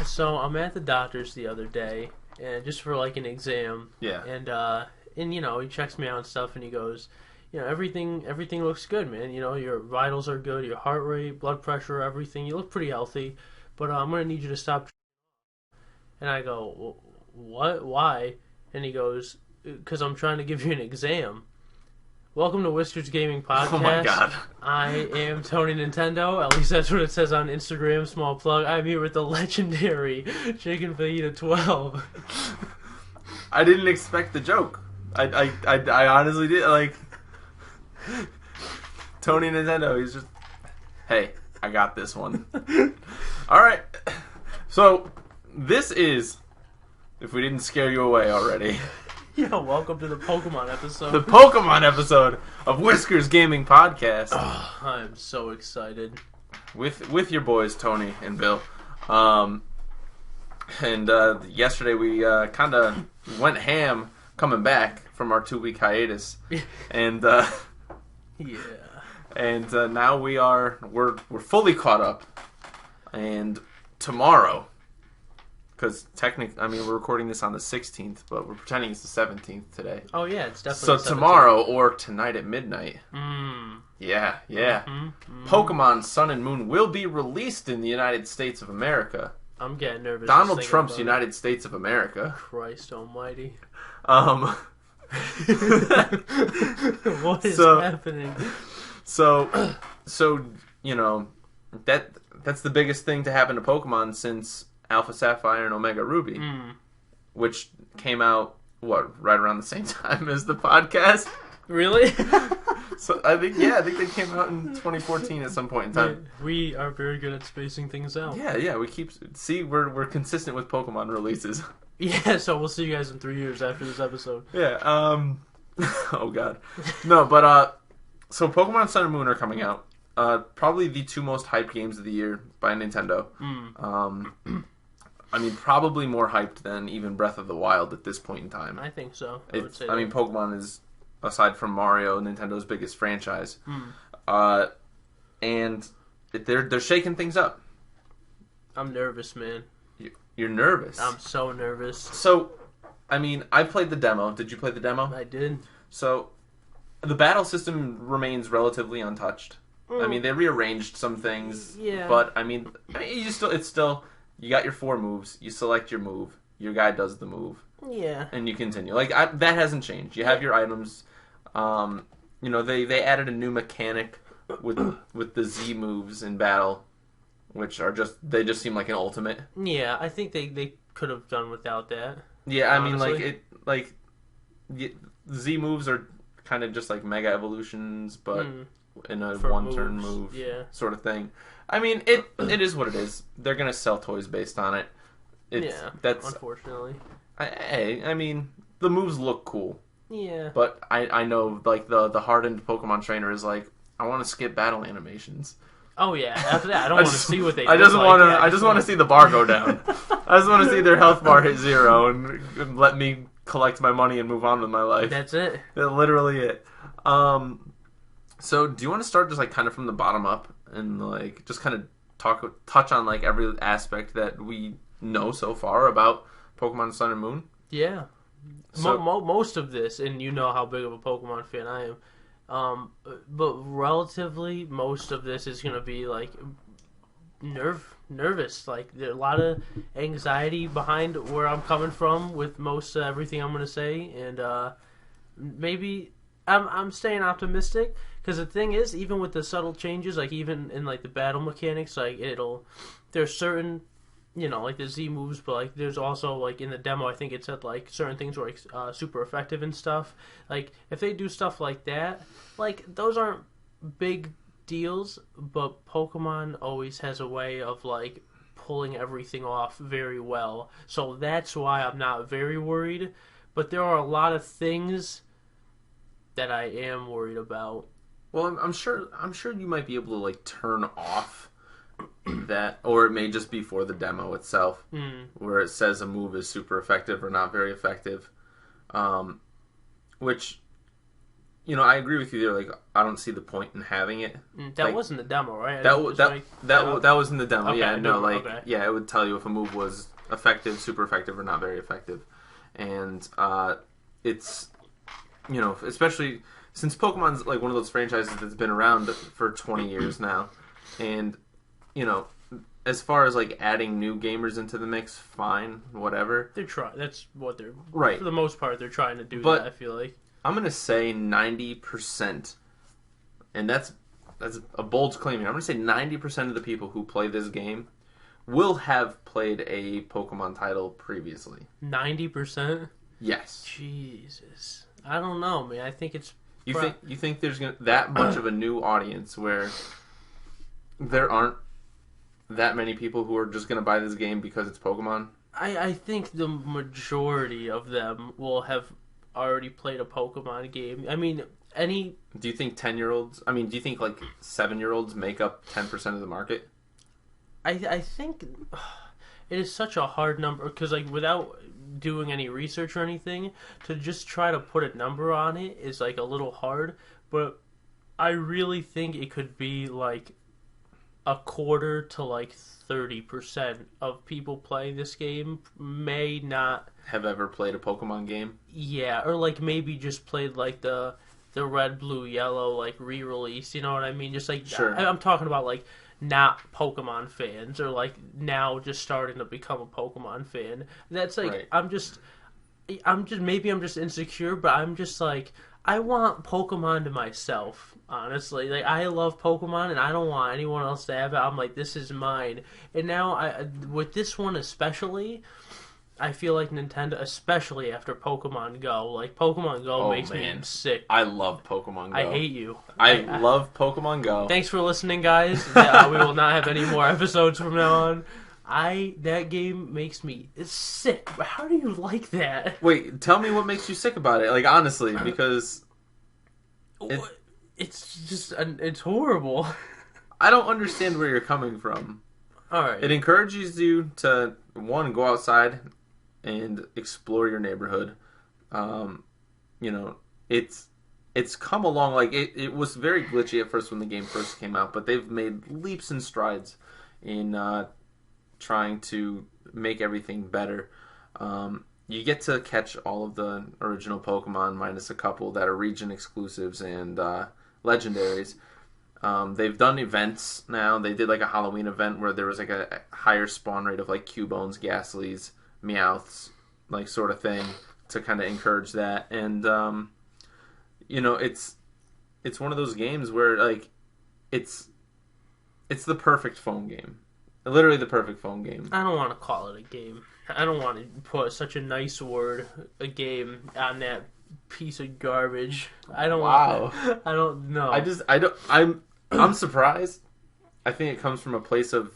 So I'm at the doctor's the other day, and just for like an exam. Yeah. And he checks me out and stuff, and he goes, everything looks good, man. Your vitals are good, your heart rate, blood pressure, everything. You look pretty healthy, but I'm gonna need you to stop. And I go, what? Why? And he goes, because I'm trying to give you an exam. Welcome to Whiskers Gaming Podcast. Oh my god. I am Tony Nintendo. At least that's what it says on Instagram. Small plug. I'm here with the legendary Chicken Fajita 12. I didn't expect the joke. I honestly did. Like, Tony Nintendo, he's just, hey, I got this one. Alright. So, this is, if we didn't scare you away already, Yo, welcome to the Pokemon episode. the Pokemon episode of Whiskers Gaming Podcast. Oh, I'm so excited. With your boys, Tony and Bill. Yesterday we kind of went ham coming back from our 2-week hiatus. And Yeah. Now we're fully caught up. And tomorrow, because technically, I mean, we're recording this on the 16th, but we're pretending it's the 17th today. Oh yeah, it's definitely So the 17th. tomorrow or tonight at midnight. Mm. Yeah. Mm-hmm. Pokemon Sun and Moon will be released in the United States of America. I'm getting nervous. Donald just thinking Trump's about it. United States of America. Christ almighty. Um, What is So- happening? so that's the biggest thing to happen to Pokemon since Alpha Sapphire and Omega Ruby, which came out right around the same time as the podcast. Really? So I think they came out in 2014 at some point in time. We are very good at spacing things out. Yeah, we're consistent with Pokemon releases. Yeah, so we'll see you guys in 3 years after this episode. Yeah. Oh god. No, but so Pokemon Sun and Moon are coming out. Probably the two most hyped games of the year by Nintendo. I mean, probably more hyped than even Breath of the Wild at this point in time. I think so. I would say I mean, Pokemon is, aside from Mario, Nintendo's biggest franchise. And they're shaking things up. I'm nervous, man. You're nervous. I'm so nervous. So, I mean, I played the demo. Did you play the demo? I did. So, the battle system remains relatively untouched. I mean, they rearranged some things. Yeah. But, it's still, you got your 4 moves. You select your move. Your guy does the move. Yeah. And you continue. That hasn't changed. You have your items. They added a new mechanic with the Z moves in battle, which are just seem like an ultimate. Yeah, I think they could have done without that. Yeah, I honestly. mean, Z moves are kind of just like mega evolutions, but in a For one-turn moves, move yeah. sort of thing. I mean, it is what it is. They're gonna sell toys based on it. That's unfortunately. I mean, the moves look cool. Yeah. But I know, like, the hardened Pokemon trainer is like, I want to skip battle animations. Oh yeah. After that, I don't want to see what they. I just want to. I just want to see the bar go down. I just want to see their health bar hit 0 and let me collect my money and move on with my life. That's it. That's literally it. So do you want to start just like kind of from the bottom up and like just kind of touch on like every aspect that we know so far about Pokemon Sun and Moon? Yeah. So- Most of this, and you know how big of a Pokemon fan I am, but relatively most of this is going to be like nervous. Like there's a lot of anxiety behind where I'm coming from with most everything I'm going to say, and maybe I'm staying optimistic because the thing is, even with the subtle changes, like even in like the battle mechanics, like there's certain. Like the Z moves, but like there's also like in the demo, I think it said like certain things were like super effective and stuff. Like if they do stuff like that, like those aren't big deals, but Pokemon always has a way of like pulling everything off very well. So that's why I'm not very worried. But there are a lot of things that I am worried about. Well, I'm sure you might be able to like turn off that, or it may just be for the demo itself, where it says a move is super effective or not very effective, which I agree with you there. Like, I don't see the point in having it. That like, wasn't the demo, right? That was in the demo. Okay, yeah, no, like okay. yeah, it would tell you if a move was effective, super effective, or not very effective, and it's especially since Pokemon's like one of those franchises that's been around for 20 years now, and as far as like adding new gamers into the mix, fine, whatever. They're trying. That's what they're right for the most part. They're trying to do but that. I feel like I'm gonna say 90%, and that's a bold claim here. I'm gonna say 90% of the people who play this game will have played a Pokemon title previously. 90%. Yes. Jesus, I don't know, man. I think it's. You think there's that much of a new audience where there aren't that many people who are just going to buy this game because it's Pokemon? I think the majority of them will have already played a Pokemon game. I mean, Do you think 10-year-olds... I mean, do you think, like, 7-year-olds make up 10% of the market? I think it is such a hard number, because, like, without doing any research or anything, to just try to put a number on it is, like, a little hard, but I really think it could be, like, a quarter to, like, 30% of people playing this game may not have ever played a Pokemon game. Yeah, or like maybe just played like the red, blue, yellow like re-release. You know what I mean? Just like sure. I'm talking about like not Pokemon fans or like now just starting to become a Pokemon fan. That's like right. I'm just maybe I'm just insecure, but I'm just like I want Pokemon to myself. Honestly, like I love Pokemon and I don't want anyone else to have it. I'm like, this is mine. And now with this one especially, I feel like Nintendo, especially after Pokemon Go, like Pokemon Go makes me sick. I love Pokemon Go. I hate you. I love Pokemon Go. Thanks for listening, guys. We will not have any more episodes from now on. That game makes me sick. How do you like that? Wait, tell me what makes you sick about it. Like honestly, because it's just it's horrible. I don't understand where you're coming from. All right. It encourages you to go outside and explore your neighborhood. It's come along. Like it was very glitchy at first when the game first came out, but they've made leaps and strides in trying to make everything better. You get to catch all of the original Pokemon minus a couple that are region exclusives and legendaries. They've done events now. They did like a Halloween event where there was like a higher spawn rate of like Cubones, Ghastlies, Meowths, like sort of thing to kind of encourage that. And it's one of those games where like it's the perfect phone game. Literally the perfect phone game. I don't want to call it a game. I don't want to put such a nice word, a game, on that piece of garbage. I don't want that. I don't know. I'm surprised. I think it comes from a place of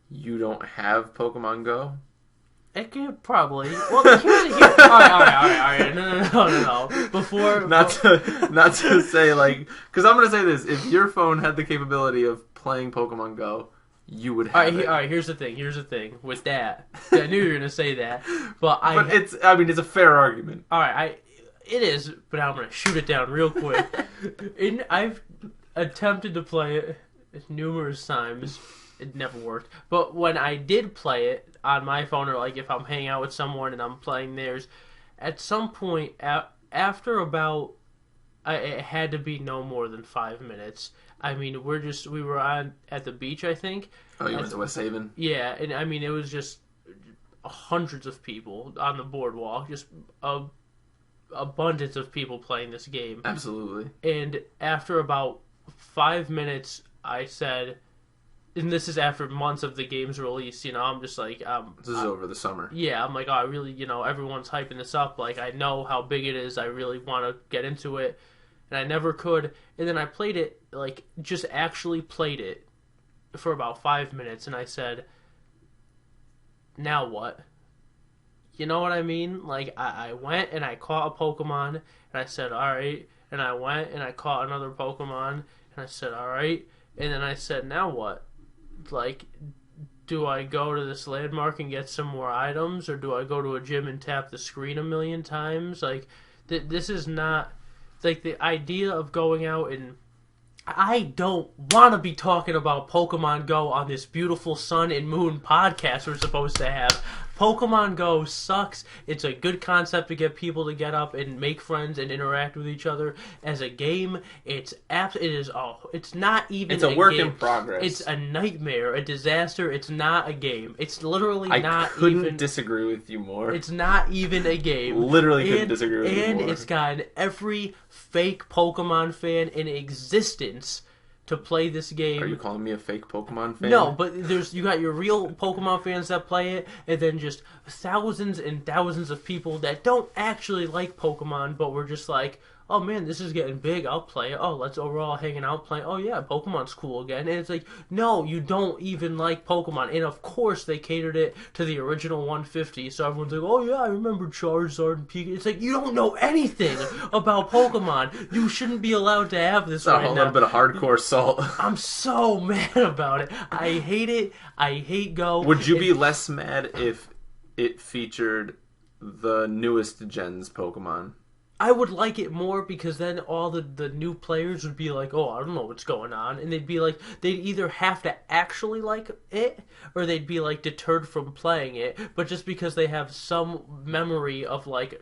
you don't have Pokemon Go. It could probably. Well, here's all right. No. Before not to say like, because I'm gonna say this: if your phone had the capability of playing Pokemon Go, you would have it. All right. Here's the thing with that. I knew you were gonna say that, but it's a fair argument. All right, it is, but I'm gonna shoot it down real quick. I've attempted to play it numerous times. It never worked. But when I did play it on my phone, or like if I'm hanging out with someone and I'm playing theirs, at some point after about, it had to be no more than 5 minutes. I mean, we were at the beach, I think. Oh, you went to West Haven? Yeah, and I mean, it was just hundreds of people on the boardwalk, just abundance of people playing this game. Absolutely. And after about 5 minutes, I said, and this is after months of the game's release, I'm just like... this is over the summer. Yeah, I'm like, oh, I really, everyone's hyping this up. Like, I know how big it is. I really want to get into it. And I never could. And then I played it, like, just actually played it for about 5 minutes. And I said, now what? You know what I mean? Like, I went and I caught a Pokemon. And I said, all right. And I went and I caught another Pokemon. And I said, all right. And then I said, now what? Like, do I go to this landmark and get some more items, or do I go to a gym and tap the screen a million times? Like, this is not like the idea of going out and I don't want to be talking about Pokemon Go on this beautiful Sun and Moon podcast we're supposed to have. Pokemon Go sucks. It's a good concept to get people to get up and make friends and interact with each other. As a game, it's not even It's a work game. in progress. It's a nightmare, a disaster. It's not a game. It's literally I not couldn't even. disagree with you more. It's not even a game. Literally couldn't disagree with you more. And it's gotten every fake Pokemon fan in existence to play this game. Are you calling me a fake Pokemon fan? No, but you got your real Pokemon fans that play it, and then just thousands and thousands of people that don't actually like Pokemon, but were just like, oh man, this is getting big, I'll play it. Oh, we're all hanging out playing. Oh yeah, Pokemon's cool again. And it's like, no, you don't even like Pokemon. And of course they catered it to the original 150, so everyone's like, oh yeah, I remember Charizard and Pikachu. It's like, you don't know anything about Pokemon. You shouldn't be allowed to have this right now. A little bit of hardcore salt. I'm so mad about it. I hate it. I hate Go. Would you be less mad if it featured the newest gen's Pokemon? I would like it more because then all the new players would be like, oh, I don't know what's going on. And they'd be like, they'd either have to actually like it or they'd be like deterred from playing it. But just because they have some memory of like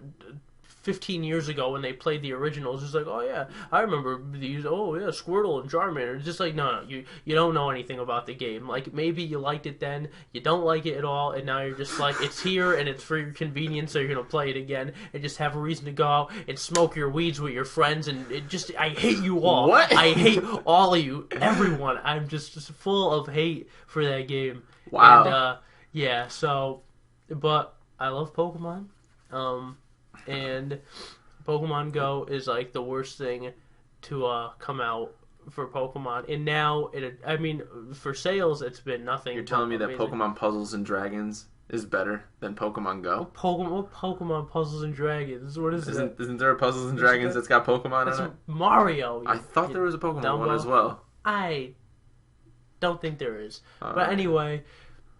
15 years ago when they played the originals, it's like, oh yeah, I remember these, oh yeah, Squirtle and Charmander. It's just like, no, you don't know anything about the game. Like, maybe you liked it then, you don't like it at all, and now you're just like, it's here and it's for your convenience, so you're gonna play it again and just have a reason to go out and smoke your weeds with your friends, and I hate you all. What? I hate all of you, everyone. I'm just full of hate for that game. Wow. And, yeah, so, but I love Pokemon. And Pokemon Go is like the worst thing to come out for Pokemon. And now, for sales, it's been nothing. You're telling me that amazing. Pokemon Puzzles and Dragons is better than Pokemon Go? Pokemon Puzzles and Dragons? What is that? Isn't there a Puzzles and Dragons that's got Pokemon That's in it? Mario. I thought there was a Pokemon one Dumbo. as well. I don't think there is. But Alright. anyway,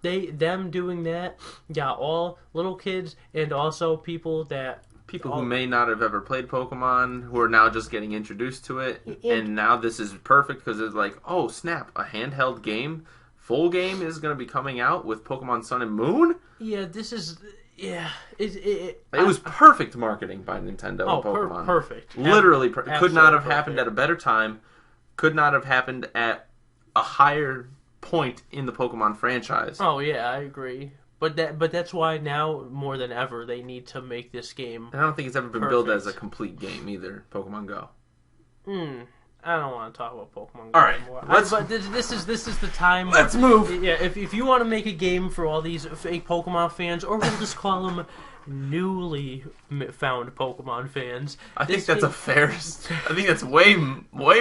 them doing that got all little kids and also people that People who may not have ever played Pokemon, who are now just getting introduced to it, And- and now this is perfect because it's like, oh snap, a handheld game, full game is going to be coming out with Pokemon Sun and Moon? It was perfect marketing by Nintendo and Pokemon. Perfect. Literally, could not have Absolutely happened perfect. at a better time, could not have happened at a higher point in the Pokemon franchise. Oh yeah, I agree. But that's why now more than ever they need to make this game. And I don't think it's ever been billed Perfect. as a complete game either, Pokemon Go. I don't want to talk about Pokemon Go All right, anymore. let's- But this is the time. Let's move! Yeah, if you want to make a game for all these fake Pokemon fans, or we'll just call them newly found Pokemon fans. I think this that's game- a fair. I think that's way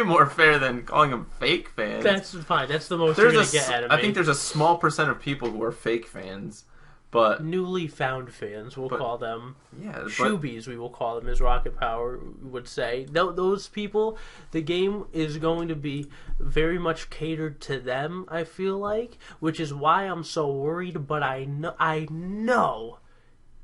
more fair than calling them fake fans. That's fine. That's the most you're gonna get out of me. I think there's a small percent of people who are fake fans, but newly found fans. We'll call them. yeah, but Shoobies, we will call them, as Rocket Power would say. Those people, the game is going to be very much catered to them, I feel like, which is why I'm so worried, but I know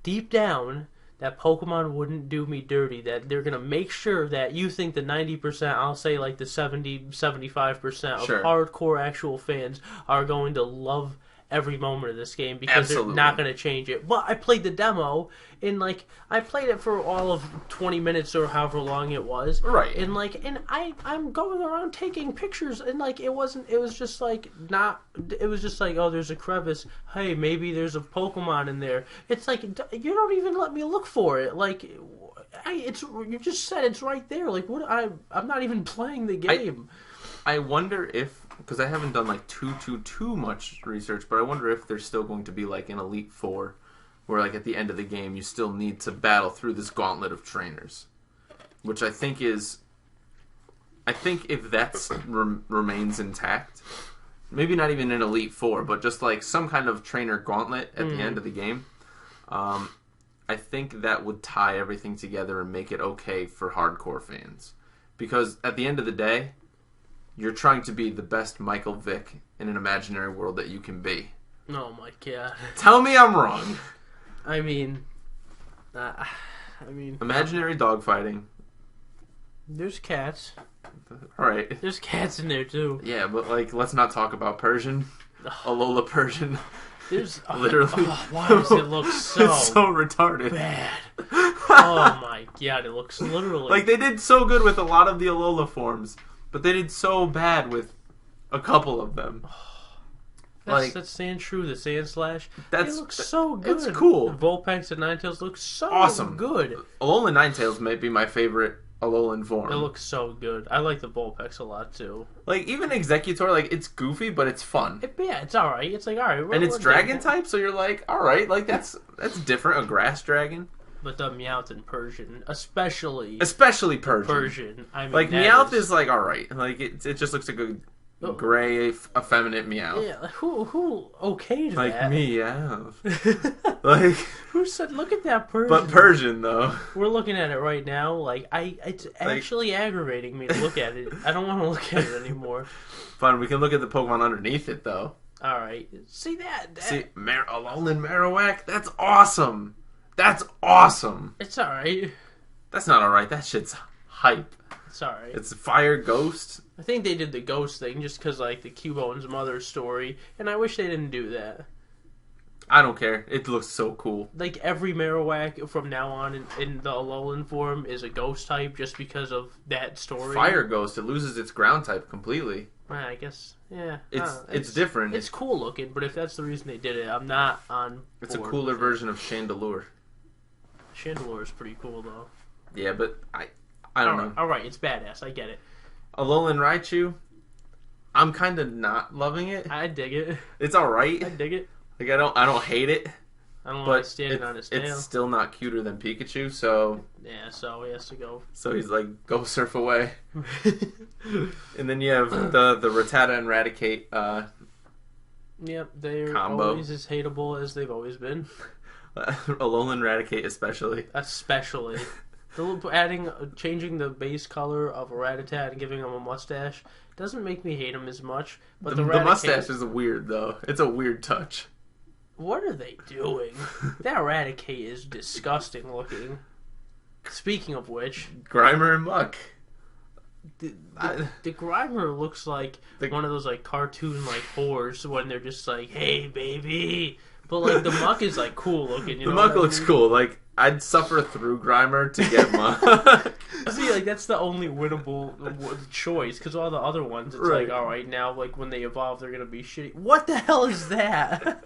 deep down that Pokemon wouldn't do me dirty, that they're going to make sure that you think the 90%, I'll say like the 70-75% of Sure. hardcore actual fans are going to love every moment of this game because Absolutely. they're not going to change it. But I played the demo, and I played it for all of 20 minutes or however long it was. Right. And I'm going around taking pictures, and it was just like, oh, there's a crevice. Hey, maybe there's a Pokemon in there. It's like, you don't even let me look for it. You just said it's right there. What? I'm not even playing the game. I wonder if, because I haven't done too much research, but I wonder if there's still going to be an Elite Four, where at the end of the game you still need to battle through this gauntlet of trainers, which I think if that remains intact, maybe not even an Elite Four, but just some kind of trainer gauntlet at the end of the game, I think that would tie everything together and make it okay for hardcore fans, because at the end of the day, you're trying to be the best Michael Vick in an imaginary world that you can be. Oh my god. Tell me I'm wrong. I mean, Imaginary dogfighting. There's cats. All right. There's cats in there too. Yeah, but like, let's not talk about Persian. Alola Persian. There's Literally. why does it look so, It's so retarded. bad? Oh my god, it looks literally Like, they did so good with a lot of the Alola forms, but they did so bad with a couple of them. that's Sand Shrew, the Sand Slash. It looks so good. It's cool. The Vulpix and Ninetales look so Awesome. good. Alolan Ninetales might be my favorite Alolan form. It looks so good. I like the Vulpix a lot too. Like, even Executor, like, it's goofy, but it's fun. It's alright. It's like, alright. And it's dragon type, so you're like, alright, like, that's different. A grass dragon. But the Meowth and Persian, especially Persian. I mean, Like, Meowth is like, alright. Like, it just looks like a gray, effeminate Meowth. Yeah, who okayed Like that? Meowth. Like, Who said, look at that Persian? but Persian, though. We're looking at it right now. Like, it's actually aggravating me to look at it. I don't want to look at it anymore. Fun, we can look at the Pokemon underneath it, though. Alright. See that? See, Alolan Marowak? That's awesome. That's awesome. It's alright. That's not alright. That shit's hype. It's alright. It's Fire Ghost. I think they did the ghost thing just because, like, the Cubone's mother story, and I wish they didn't do that. I don't care. It looks so cool. Like, every Marowak from now on in the Alolan form is a ghost type just because of that story. Fire Ghost, it loses its ground type completely. I guess, yeah. It's different. It's cool looking, but if that's the reason they did it, I'm not on It's a board cooler with it. version of Chandelure. Chandelure is pretty cool, though. Yeah, but I don't know. Alright, it's badass. I get it. Alolan Raichu, I'm kind of not loving it. I dig it. It's alright. I dig it. Like, I don't hate it. I don't But like standing on his tail. it's still not cuter than Pikachu, so Yeah, so he has to go. he's like, go surf away. And then you have the Rattata and Raticate Yep, they're Combo. always as hateable as they've always been. Alolan Raticate especially. Especially. Changing the base color of a Rattata and giving him a mustache doesn't make me hate him as much. But The Raticate, mustache is weird, though. It's a weird touch. What are they doing? That Raticate is disgusting looking. Speaking of which, Grimer and Muck. the Grimer looks like one of those like cartoon like whores when they're just like, "Hey, baby," but like the Muck is like cool looking. You The know Muck what I looks mean? cool. Like, I'd suffer through Grimer to get Muck. See, like that's the only winnable choice because all the other ones, it's Right. like, all right, now like when they evolve, they're gonna be shitty. What the hell is that?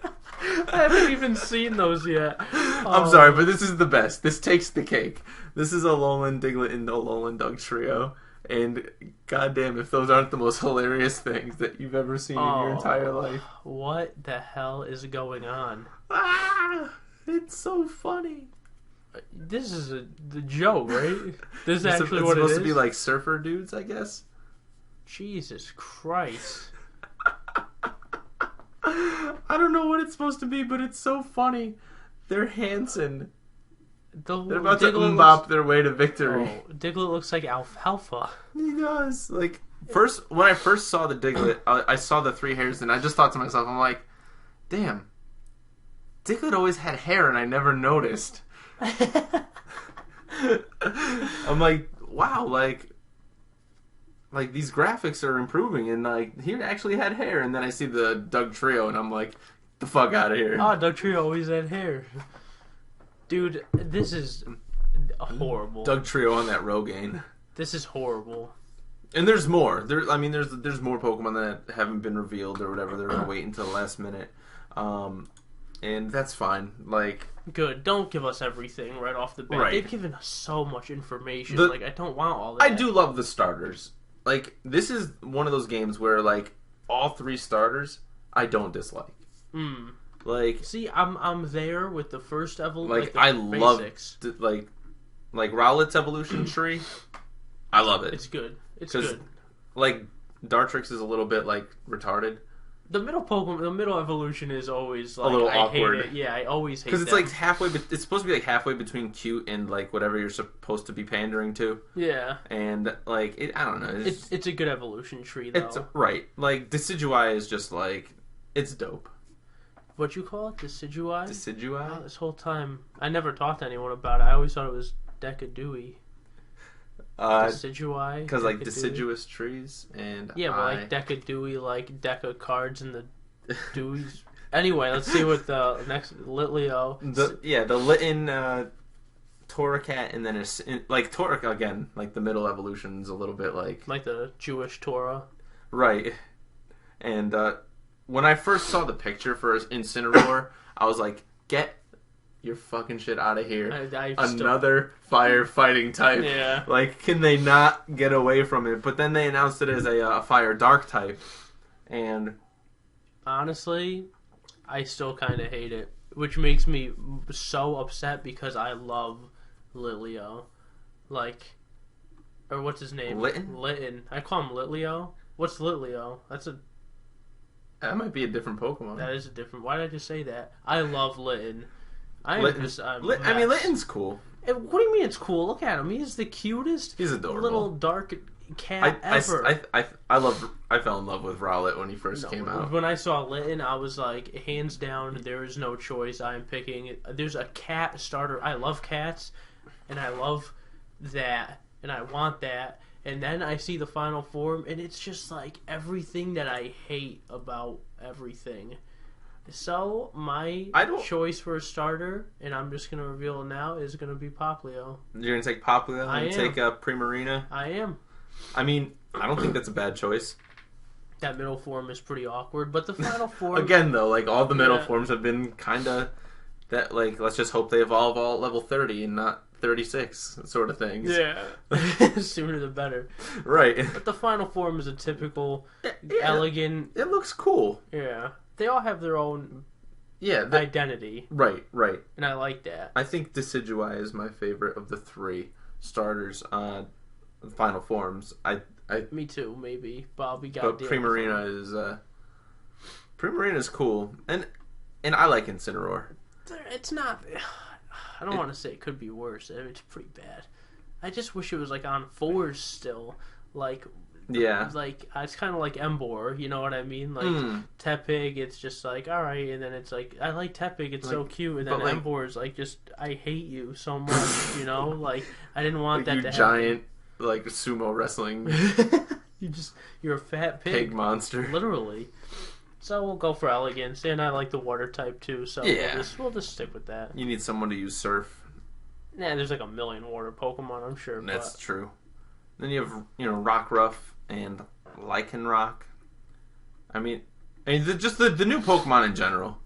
I haven't even seen those yet. I'm sorry, but this is the best. This takes the cake. This is Alolan Diglett and Alolan Dugtrio. And goddamn, if those aren't the most hilarious things that you've ever seen in your entire life. What the hell is going on? Ah, it's so funny. This is the joke, right? This is It's actually it's what it supposed is. to be like surfer dudes, I guess. Jesus Christ. I don't know what it's supposed to be, but it's so funny. They're Hanson. They're about to bop their way to victory. Oh, Diglett looks like alfalfa. He does. Like, when I first saw the Diglett, I saw the 3 hairs, and I just thought to myself, I'm like, damn, Diglett always had hair, and I never noticed. I'm like, wow, like these graphics are improving, and like he actually had hair. And then I see the Dugtrio, and I'm like, the fuck out of here. Oh, Dugtrio always had hair. Dude, this is horrible. Dugtrio on that Rogaine. This is horrible. And there's more. There's more Pokemon that haven't been revealed or whatever. They're gonna wait until the last minute, and that's fine. Like, good. Don't give us everything right off the bat. Right. They've given us so much information. The- Like, I don't want all that. I do love the starters. Like, this is one of those games where like all 3 starters I don't dislike. Mm. Like, See, I'm there with the first evolution. like the I love basics. like Rowlet's evolution tree. I love it. It's good. It's 'Cause good. Like, Dartrix is a little bit like retarded The middle Pokemon, the middle evolution is always like little I awkward. hate it. Yeah, I always hate because it's them. like halfway. It's supposed to be like halfway between cute and like whatever you're supposed to be pandering to. Yeah, And like I don't know. it's a good evolution tree though. It's right. Like, Decidueye is just like, it's dope. What you call it? Decidueye? Oh, Decidueye. this whole time, I never talked to anyone about it. I always thought it was Decadewey. Decidui. Because like Decadui. deciduous trees and Yeah, but like Decadui, like deck of cards and the Deweys. Anyway, let's see what the next Litleo. the Litten Torracat, and then like Torrac again, like the middle evolution's a little bit like the Jewish Torah. right. And when I first saw the picture for Incineroar, I was like, get your fucking shit out of here. Another firefighting type. Yeah. Like, can they not get away from it? But then they announced it as a fire dark type. And honestly, I still kind of hate it. Which makes me so upset because I love Litleo. Like, or what's his name? Litten? I call him Litleo. What's Litleo? That might be a different Pokemon. That is a different. Why did I just say that? I love Litten. Litten's cool. What do you mean it's cool? Look at him. He's the cutest. He's adorable. Little dark cat ever. I fell in love with Rowlet when he first came out. When I saw Litten, I was like, hands down, there is no choice. I am picking. There's a cat starter. I love cats, and I love that, and I want that. And then I see the final form, and it's just like everything that I hate about everything. So, my choice for a starter, and I'm just going to reveal it now, is going to be Popplio. You're going to take Popplio and take Primarina? I am. I mean, I don't think that's a bad choice. That middle form is pretty awkward, but the final form... Again, though, like, all the middle forms have been kind of... that, like, let's just hope they evolve all at level 30 and not 36 sort of things. Yeah. Sooner the better. Right. But the final form is a typical, elegant... It looks cool. Yeah. They all have their own identity. Right. And I like that. I think Decidueye is my favorite of the three starters. Final forms. Me too, maybe. But Primarina is cool. And I like Incineroar. It's not... I don't want to say it could be worse. It's pretty bad. I just wish it was like on 4s still. Like... Yeah. Like, it's kind of like Emboar, you know what I mean? Like, Tepig, it's just like, alright, and then it's like, I like Tepig, it's so cute, and then Emboar is like, just, I hate you so much, you know? Like, I didn't want that to happen. Giant, like, sumo wrestling. You're a fat pig. Monster. Literally. So we'll go for elegance, and I like the water type too, so we'll just stick with that. You need someone to use Surf. Nah, there's like a million water Pokemon, I'm sure. That's true. Then you have, Rockruff and Lycanroc. I mean just the new Pokemon in general.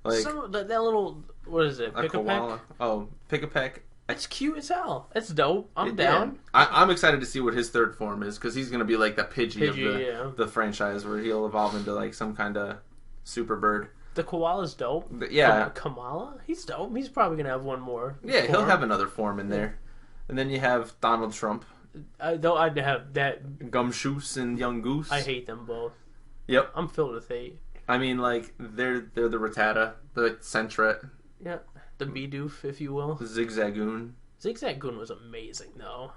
Like that little, what is it? Pick-a-Peck? Oh, Pick-a-Peck. It's cute as hell. It's dope. I'm down. I'm excited to see what his third form is, because he's going to be like the Pidgey of the franchise, where he'll evolve into like some kind of super bird. The Koala's dope. Yeah. Kamala? He's dope. He's probably going to have one more. Yeah, he'll have another form in there. And then you have Donald Trump. Though I'd have that... Gumshoos and Young Goose. I hate them both. Yep. I'm filled with hate. I mean, like, they're the Rattata, the Sentret. Yeah. The Bidoof, if you will. Zigzagoon. Zigzagoon was amazing, though.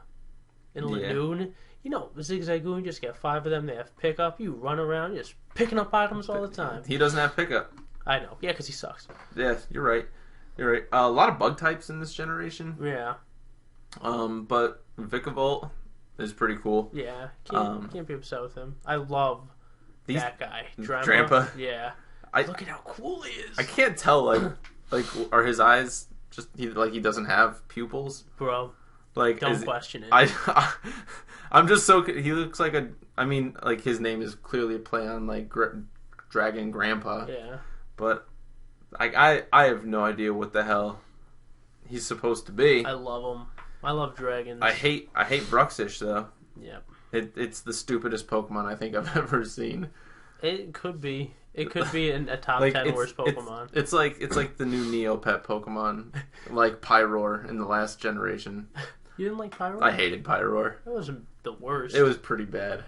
And Lanoon, Zigzagoon, just get 5 of them. They have pickup. You run around, just picking up items all the time. He doesn't have pickup. I know. Yeah, because he sucks. Yeah, you're right. A lot of bug types in this generation. Yeah. But Vikavolt is pretty cool. Yeah. Can't be upset with him. I love that guy. Drampa? Yeah. Look at how cool he is. I can't tell, like, are his eyes just he doesn't have pupils? Bro, like, don't question it. I'm just so... He looks like his name is clearly a play on, like, Dragon Grandpa. Yeah. But I have no idea what the hell he's supposed to be. I love him. I love dragons. I hate Bruxish, though. Yep. It's the stupidest Pokemon I think I've ever seen. It could be. It could be a top 10 worst Pokemon. It's like the new Neopet Pokemon, like Pyroar in the last generation. You didn't like Pyroar? I hated Pyroar. That wasn't the worst. It was pretty bad.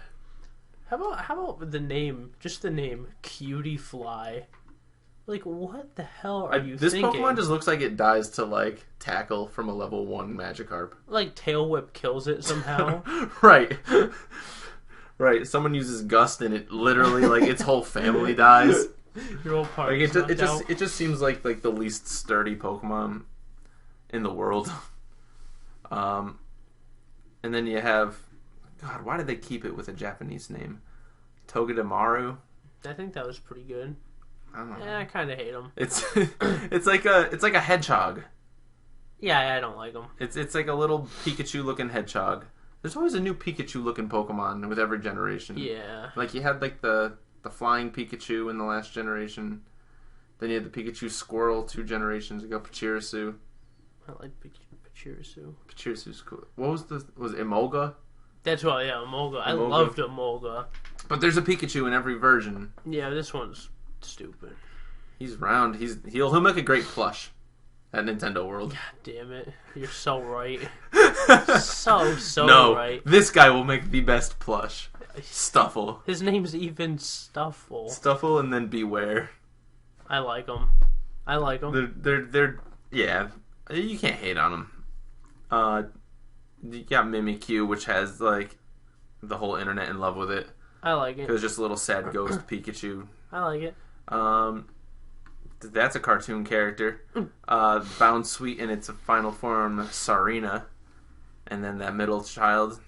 How about the name? Just the name, Cutie Fly. Like, what the hell are you thinking? This Pokemon just looks like it dies to, like, tackle from a level 1 Magikarp. Like, Tail Whip kills it somehow. Right. Right. Someone uses Gust and it literally, like, its whole family dies. Your whole party. Like, it just seems like the least sturdy Pokemon in the world. And then you have, God, why did they keep it with a Japanese name? Togedemaru? I think that was pretty good. I don't know. Yeah, I kind of hate them. It's it's like a hedgehog. Yeah, I don't like them. It's like a little Pikachu looking hedgehog. There's always a new Pikachu looking Pokemon with every generation. Yeah. Like you had like the flying Pikachu in the last generation. Then you had the Pikachu Squirrel 2 generations ago. Pachirisu. I like Pachirisu. Pachirisu's cool. What was Emolga? That's why, yeah, Emolga. I Emolga. loved Emolga. But there's a Pikachu in every version. Yeah, this one's stupid. He's round. He'll make a great plush at Nintendo World. God damn it. You're so right. so No, right. this guy will make the best plush. Stuffle. His name's even Stuffle. Stuffle and then Beware. I like him. They're yeah. You can't hate on them. You got Mimikyu, which has like the whole internet in love with it. I like it. It was just a little sad ghost Pikachu. I like it. That's a cartoon character. Bound Sweet in its final form, Sarina, and then that middle child.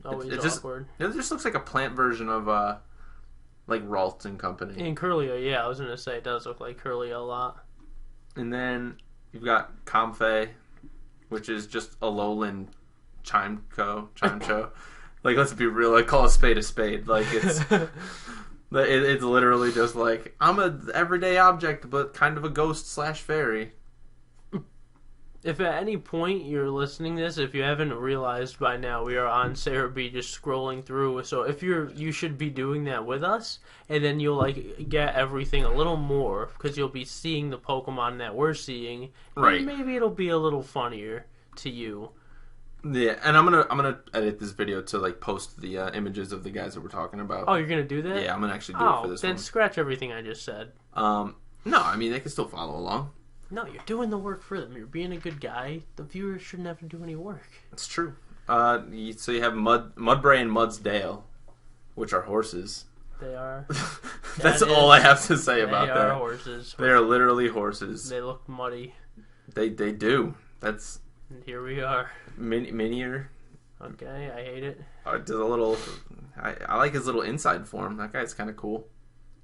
Always awkward. It just looks like a plant version of like Ralt and Company. And Curlia, yeah, I was gonna say it does look like Curlia a lot. And then you've got Comfey, which is just a lowland Chimcho. Like, let's be real. Like, call a spade a spade. Like, it's literally just like, I'm a everyday object, but kind of a ghost / fairy. If at any point you're listening to this, if you haven't realized by now, we are on Sarah B just scrolling through. So if you should be doing that with us, and then you'll like get everything a little more because you'll be seeing the Pokemon that we're seeing. Right. And maybe it'll be a little funnier to you. Yeah, and I'm gonna edit this video to like post the images of the guys that we're talking about. Oh, you're gonna do that? Yeah, I'm gonna actually do it for this then one. scratch everything I just said. No, I mean they can still follow along. No, you're doing the work for them. You're being a good guy. The viewers shouldn't have to do any work. It's true. So you have Mudbray and Mudsdale, which are horses. They are. That's all I have to say about that. They are horses. They are literally horses. They look muddy. They do. That's. And here we are. Minier. Okay, I hate it. Does a little. I like his little inside form. That guy's kind of cool.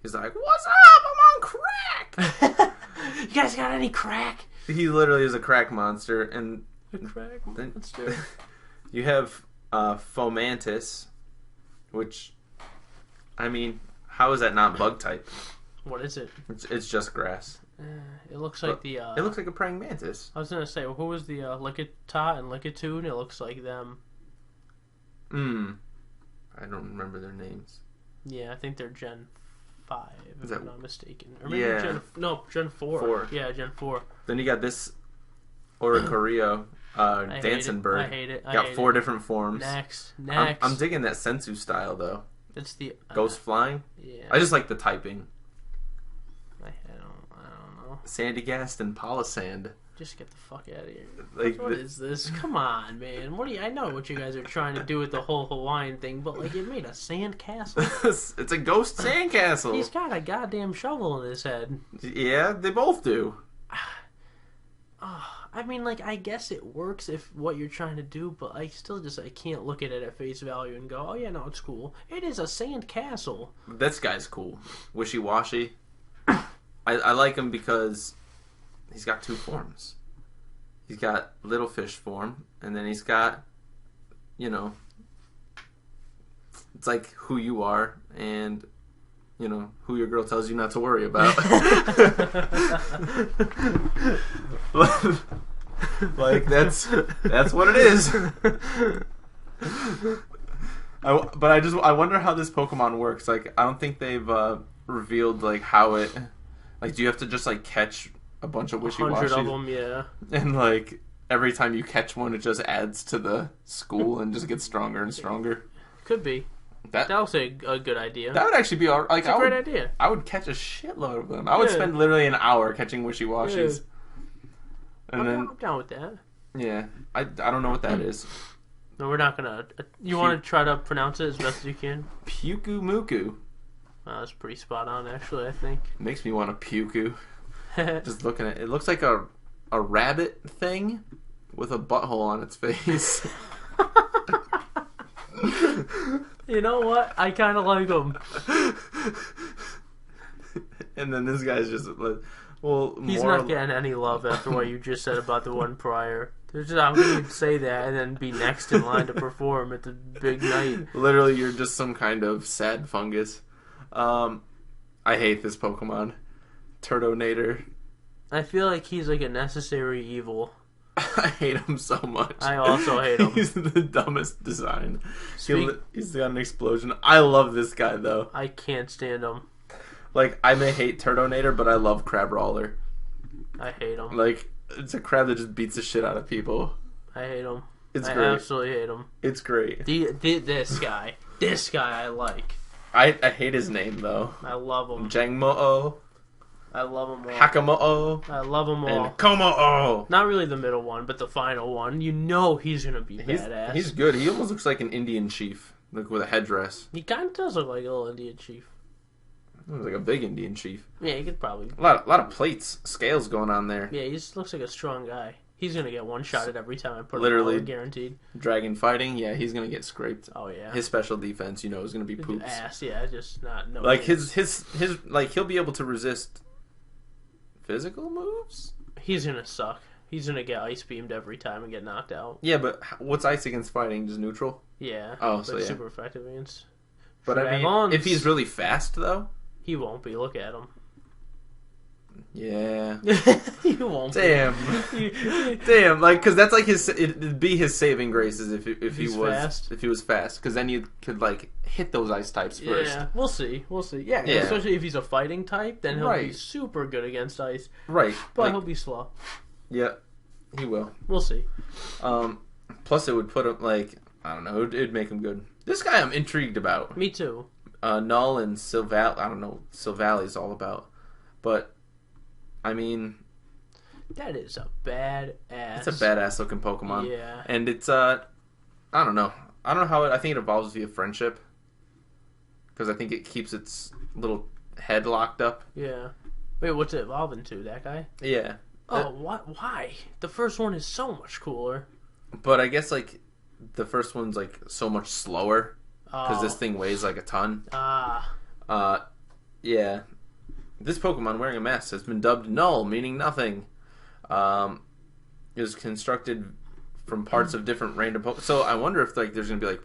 He's like, "What's up? I'm on crack." You guys got any crack? He literally is a crack monster, and A crack then monster. you have Fomantis, which, I mean, how is that not bug type? What is it? It's just grass. It looks like It looks like a praying mantis. I was gonna say, who was the Lickitung and Lickitung? It looks like them. I don't remember their names. Yeah, I think they're Gen 5, if I'm not mistaken. Or maybe Yeah. Gen 4. 4. Yeah, Gen 4. Then you got this Oricorio, Dancenberg. I hate it. Got 4 different forms. Next. I'm digging that Sensu style though. It's the Ghost flying. Yeah. I just like the typing. I don't know. Sandygast and Polisand. Just get the fuck out of here. Like What is this? Come on, man. I know what you guys are trying to do with the whole Hawaiian thing, but like it made a sand castle. It's a ghost sandcastle. He's got a goddamn shovel in his head. Yeah, they both do. I mean, like, I guess it works if what you're trying to do, but I still I can't look at it at face value and go, oh yeah, no, it's cool. It is a sand castle. This guy's cool. Wishy-washy. I like him because he's got 2 forms. He's got little fish form, and then he's got, it's like who you are and, who your girl tells you not to worry about. Like, that's what it is. I wonder how this Pokemon works. Like, I don't think they've revealed, like, how it... Like, do you have to just, like, catch a bunch of Wishy-Washies? 100 of them, yeah. And, like, every time you catch one, it just adds to the school and just gets stronger and stronger? Could be. That was a good idea. That would actually be all right. Like, it's a great idea. I would catch a shitload of them. I would spend literally an hour catching Wishy-Washies. Yeah. And I'm down with that. Yeah. I don't know what that is. No, we're not gonna... You want to try to pronounce it as best as you can? Puku-Muku. That's pretty spot on, actually, I think. Makes me want a Puku. Just looking at it. It looks like a rabbit thing with a butthole on its face. You know what? I kind of like him. And then this guy's just like, well, He's not getting any love after what you just said about the one prior. There's just, how can you say that and then be next in line to perform at the big night? Literally, you're just some kind of sad fungus. I hate this Pokemon. Turtonator. I feel like he's like a necessary evil. I hate him so much. I also hate him. He's the dumbest design. He's got an explosion. I love this guy, though. I can't stand him. Like, I may hate Turtonator, but I love Crabrawler. I hate him. Like, it's a crab that just beats the shit out of people. I hate him. It's I great. absolutely hate him. It's great. This guy I like. I hate his name, though. I love him. Jangmo-o, I love them all. Hakamo-o, I love them all. and Como-o. Not really the middle one, but the final one. You know he's gonna be badass. He's good. He almost looks like an Indian chief, like with a headdress. He kind of does look like a little Indian chief. He looks like a big Indian chief. Yeah, he could probably. A lot of plates, scales going on there. Yeah, he just looks like a strong guy. He's gonna get one shot at every time I put Literally. him on, guaranteed. Dragon fighting, yeah, he's gonna get scraped. Oh yeah. His special defense, is gonna be poops. Ass, yeah, just not no. Like his like he'll be able to resist physical moves. He's gonna suck. He's gonna get ice beamed every time and get knocked out. Yeah, but what's ice against fighting? Just neutral. Yeah. Oh, so yeah. Super effective against. But I mean, Dragons. if he's really fast though, He won't be. Look at him. yeah. He won't. Damn. Be. Damn, like, because that's like it'd be his saving graces if he he's was fast. if he was fast, because then you could like hit those ice types first. Yeah, we'll see. Yeah, Yeah. especially if he's a fighting type, then he'll be Right. super good against ice. Right. But Like, he'll be slow. yeah, he will. We'll see. Plus, it would put him like I don't know. It'd make him good. This guy I'm intrigued about. Me too. Null and Silval. I don't know. What Silvalley's all about, but I mean, That is a bad ass. it's a badass looking Pokemon. Yeah. And it's I don't know. I don't know how I think it evolves via friendship. Because I think it keeps its little head locked up. Yeah. Wait, what's it evolving to? That guy? Yeah. Oh, what? Why? The first one is so much cooler. But I guess like the first one's like so much slower because Oh. this thing weighs like a ton. Ah. Yeah. This Pokemon wearing a mask has been dubbed Null, meaning nothing. It was constructed from parts of different random Pokemon. So I wonder if like there's gonna be like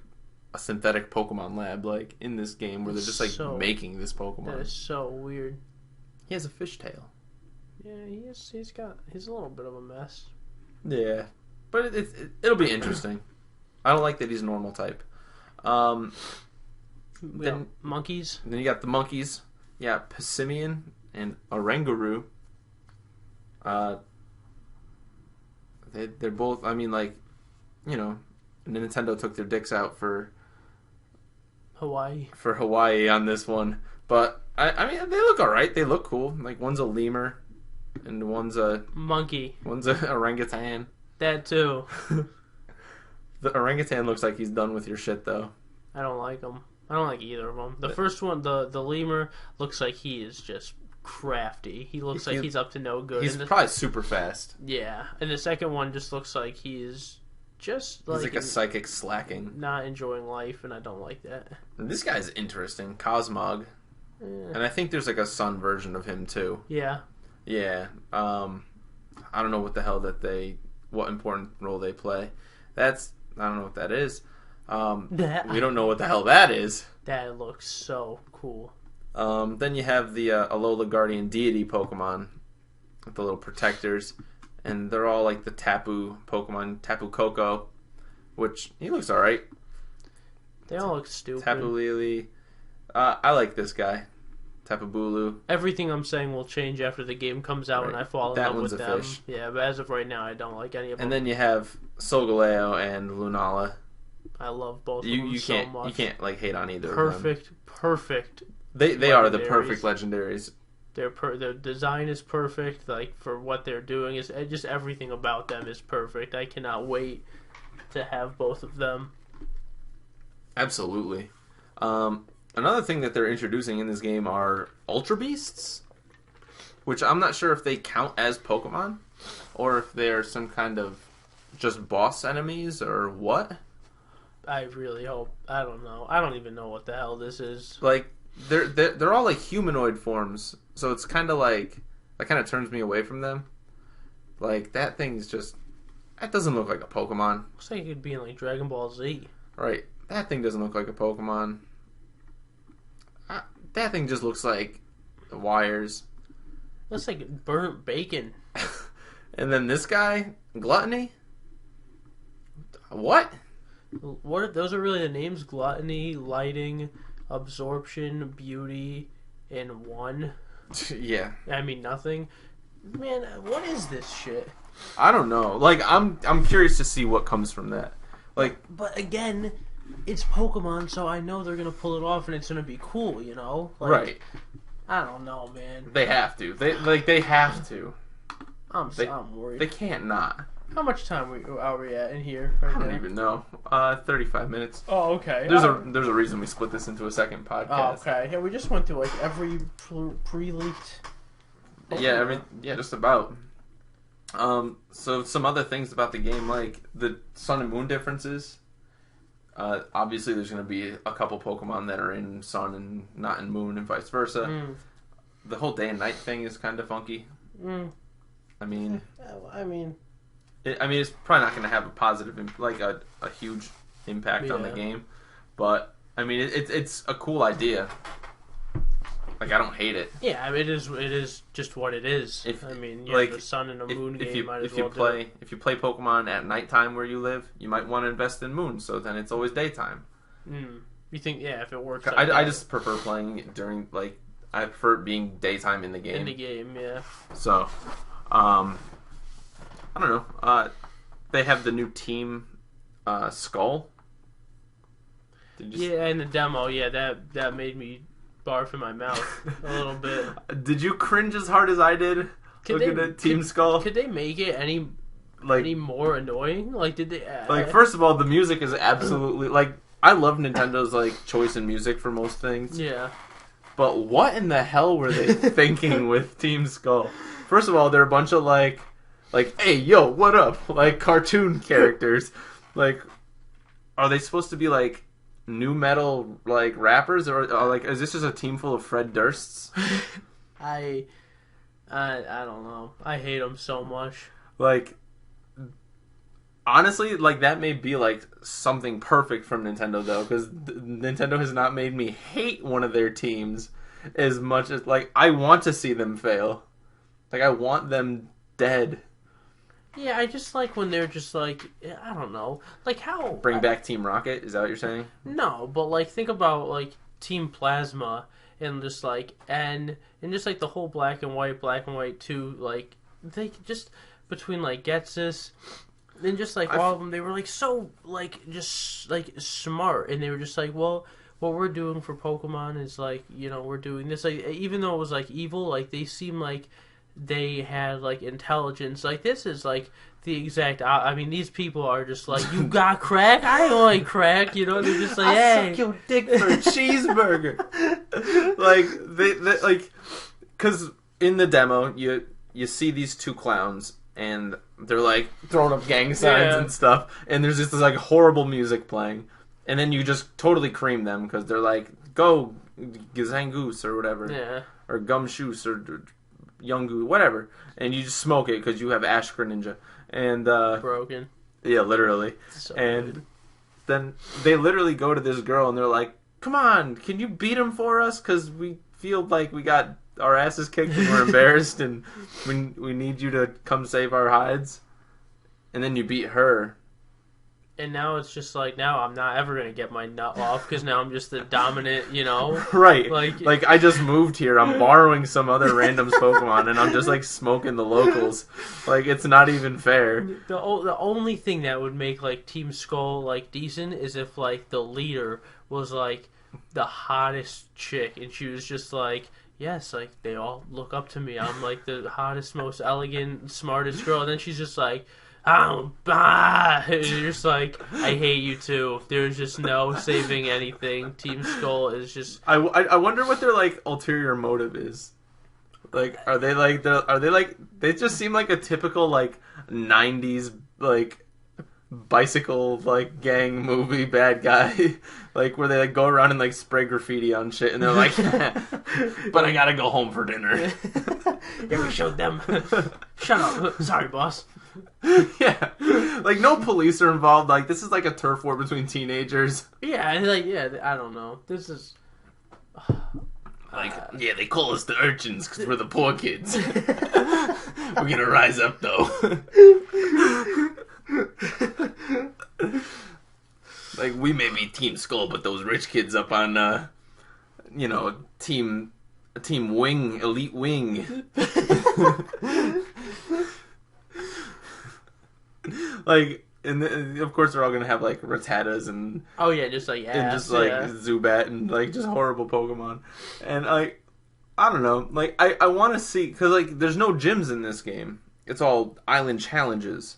a synthetic Pokemon lab like in this game where they're just like So- making this Pokemon. That is so weird. He has a fishtail. Yeah, he's a little bit of a mess. Yeah, but it'll be interesting. I don't like that he's normal type. We Then- got monkeys. Then you got the monkeys. Yeah, Passimian and Oranguru. They're both. I mean, like, Nintendo took their dicks out for Hawaii. Hawaii on this one, but I mean they look all right. They look cool. Like one's a lemur, and one's a Monkey. orangutan. That too. The orangutan looks like he's done with your shit though. I don't like them. I don't like either of them. The first one, the lemur, looks like he is just crafty. He looks like he's up to no good. He's And probably super fast. yeah, and the second one just looks like he's just He's like a psychic slacking. not enjoying life, and I don't like that. And this guy's interesting, Cosmog, and I think there's like a sun version of him too. Yeah, Yeah. I don't know what important role they play. I don't know what that is. We don't know what the hell that is. that looks so cool. Then you have the Alola Guardian Deity Pokemon with the little protectors, and they're all like the Tapu Pokemon, Tapu Koko, which he looks alright. They all look stupid. Tapu Lele. I like this guy, Tapu Bulu. Everything I'm saying will change after the game comes out Right. and I fall in That love one's with a them. fish. Yeah, but as of right now, I don't like any of them. And then you have Solgaleo and Lunala. I love both of You them you so can't much. you can't like hate on either of them. Perfect. They are the legendaries. perfect legendaries. Their design is perfect. Like for what they're doing is just everything about them is perfect. I cannot wait to have both of them. Absolutely. Another thing that they're introducing in this game are Ultra Beasts, which I'm not sure if they count as Pokemon or if they're some kind of just boss enemies or what. I really hope. I don't know. I don't even know what the hell this is. Like they're all like humanoid forms, so it's kind of like that kind of turns me away from them. Like that thing's just that doesn't look like a Pokemon. Looks like it could be in like Dragon Ball Z. Right. That thing doesn't look like a Pokemon. That thing just looks like wires. Looks like burnt bacon. And then this guy, Gluttony? What? What? Those are really the names? Gluttony, lighting, absorption, beauty, and one. Yeah. I mean nothing. Man, what is this shit? I don't know. Like I'm curious to see what comes from that. Like, but again, it's Pokemon, so I know they're gonna pull it off, and it's gonna be cool. You know? Like, right. I don't know, man. They have to. They have to. I'm worried. They can't not. How much time are we at in here? Right I don't now? even know. 35 minutes. Oh, okay. There's a reason we split this into a second podcast. Oh, okay. Yeah, we just went through like every pre-leaked. Yeah, I mean, yeah, just about. So some other things about the game, like the Sun and Moon differences. Obviously, there's going to be a couple Pokemon that are in Sun and not in Moon, and vice versa. The whole day and night thing is kind of funky. I mean, it's probably not going to have a positive, like a huge impact on the game, but I mean, it's a cool idea. Like, I don't hate it. Yeah, I mean, it is just what it is. If, I mean, like, the Sun and the Moon if game you, might as if well you play do it. if you play Pokemon at nighttime where you live, you might want to invest in Moon, so then it's always daytime. You think, yeah, if it works. I just prefer playing it during, like, I prefer it being daytime in the game. In the game, yeah. So, I don't know. They have the new team Skull. Yeah, in the demo, yeah, that made me barf in my mouth a little bit. Did you cringe as hard as I did looking at Team Skull? Could they make it any more annoying? Like, did they? Like, first of all, the music is absolutely like I love Nintendo's like choice in music for most things. Yeah. But what in the hell were they thinking with Team Skull? First of all, they're a bunch of like, hey, yo, what up? Like cartoon characters. Like, are they supposed to be like new metal like rappers, or like is this just a team full of Fred Dursts? I don't know. I hate them so much. Like, honestly, like that may be like something perfect from Nintendo though, because Nintendo has not made me hate one of their teams as much as like I want to see them fail. Like I want them dead. Yeah, I just like when they're just like, I don't know, like how Bring back Team Rocket. Is that what you're saying? No, but like think about like Team Plasma and just like and just like the whole Black and White 2, like they just between like Getsus and just like all of them, they were like so like just like smart, and they were just like, well, what we're doing for Pokemon is like, you know, we're doing this, like even though it was like evil, like they seem like they had like intelligence. Like this is like the exact. I mean, these people are just like, you got crack? I don't like crack. You know, they're just like, hey, suck your dick for a cheeseburger. Like they like, because in the demo you see these two clowns and they're like throwing up gang signs and stuff, and there's just this like horrible music playing, and then you just totally cream them because they're like, go Gazangoose or whatever, or Gumshoos or Young whatever, and you just smoke it because you have Ash Greninja and broken. Yeah, literally. So and good. Then they literally go to this girl and they're like, "Come on, can you beat him for us? Because we feel like we got our asses kicked and we're embarrassed, and we need you to come save our hides." And then you beat her. And now it's just like, now I'm not ever going to get my nut off because now I'm just the dominant, you know? Right. Like I just moved here. I'm borrowing some other random's Pokemon and I'm just like smoking the locals. Like it's not even fair. The only thing that would make like Team Skull like decent is if like the leader was like the hottest chick and she was just like, yes, like they all look up to me. I'm like the hottest, most elegant, smartest girl. And then she's just like, oh, bah! And you're just like, I hate you too. There's just no saving anything. Team Skull is just. I wonder what their like ulterior motive is. Like, are they like they just seem like a typical like '90s like bicycle like gang movie bad guy, like where they like go around and like spray graffiti on shit, and they're like, "But I gotta go home for dinner." Yeah, we showed them. Shut up. Sorry, boss. Yeah, like no police are involved. Like this is like a turf war between teenagers. Yeah, like I don't know. This is like yeah, they call us the urchins because we're the poor kids. We're gonna rise up though. Like we may be Team Skull, but those rich kids up on team wing, elite wing. Like, and of course they're all gonna have like Rattatas and oh yeah, just like ass, and just like Zubat and like just horrible Pokemon, and like I don't know, like I want to see because like there's no gyms in this game. It's all island challenges,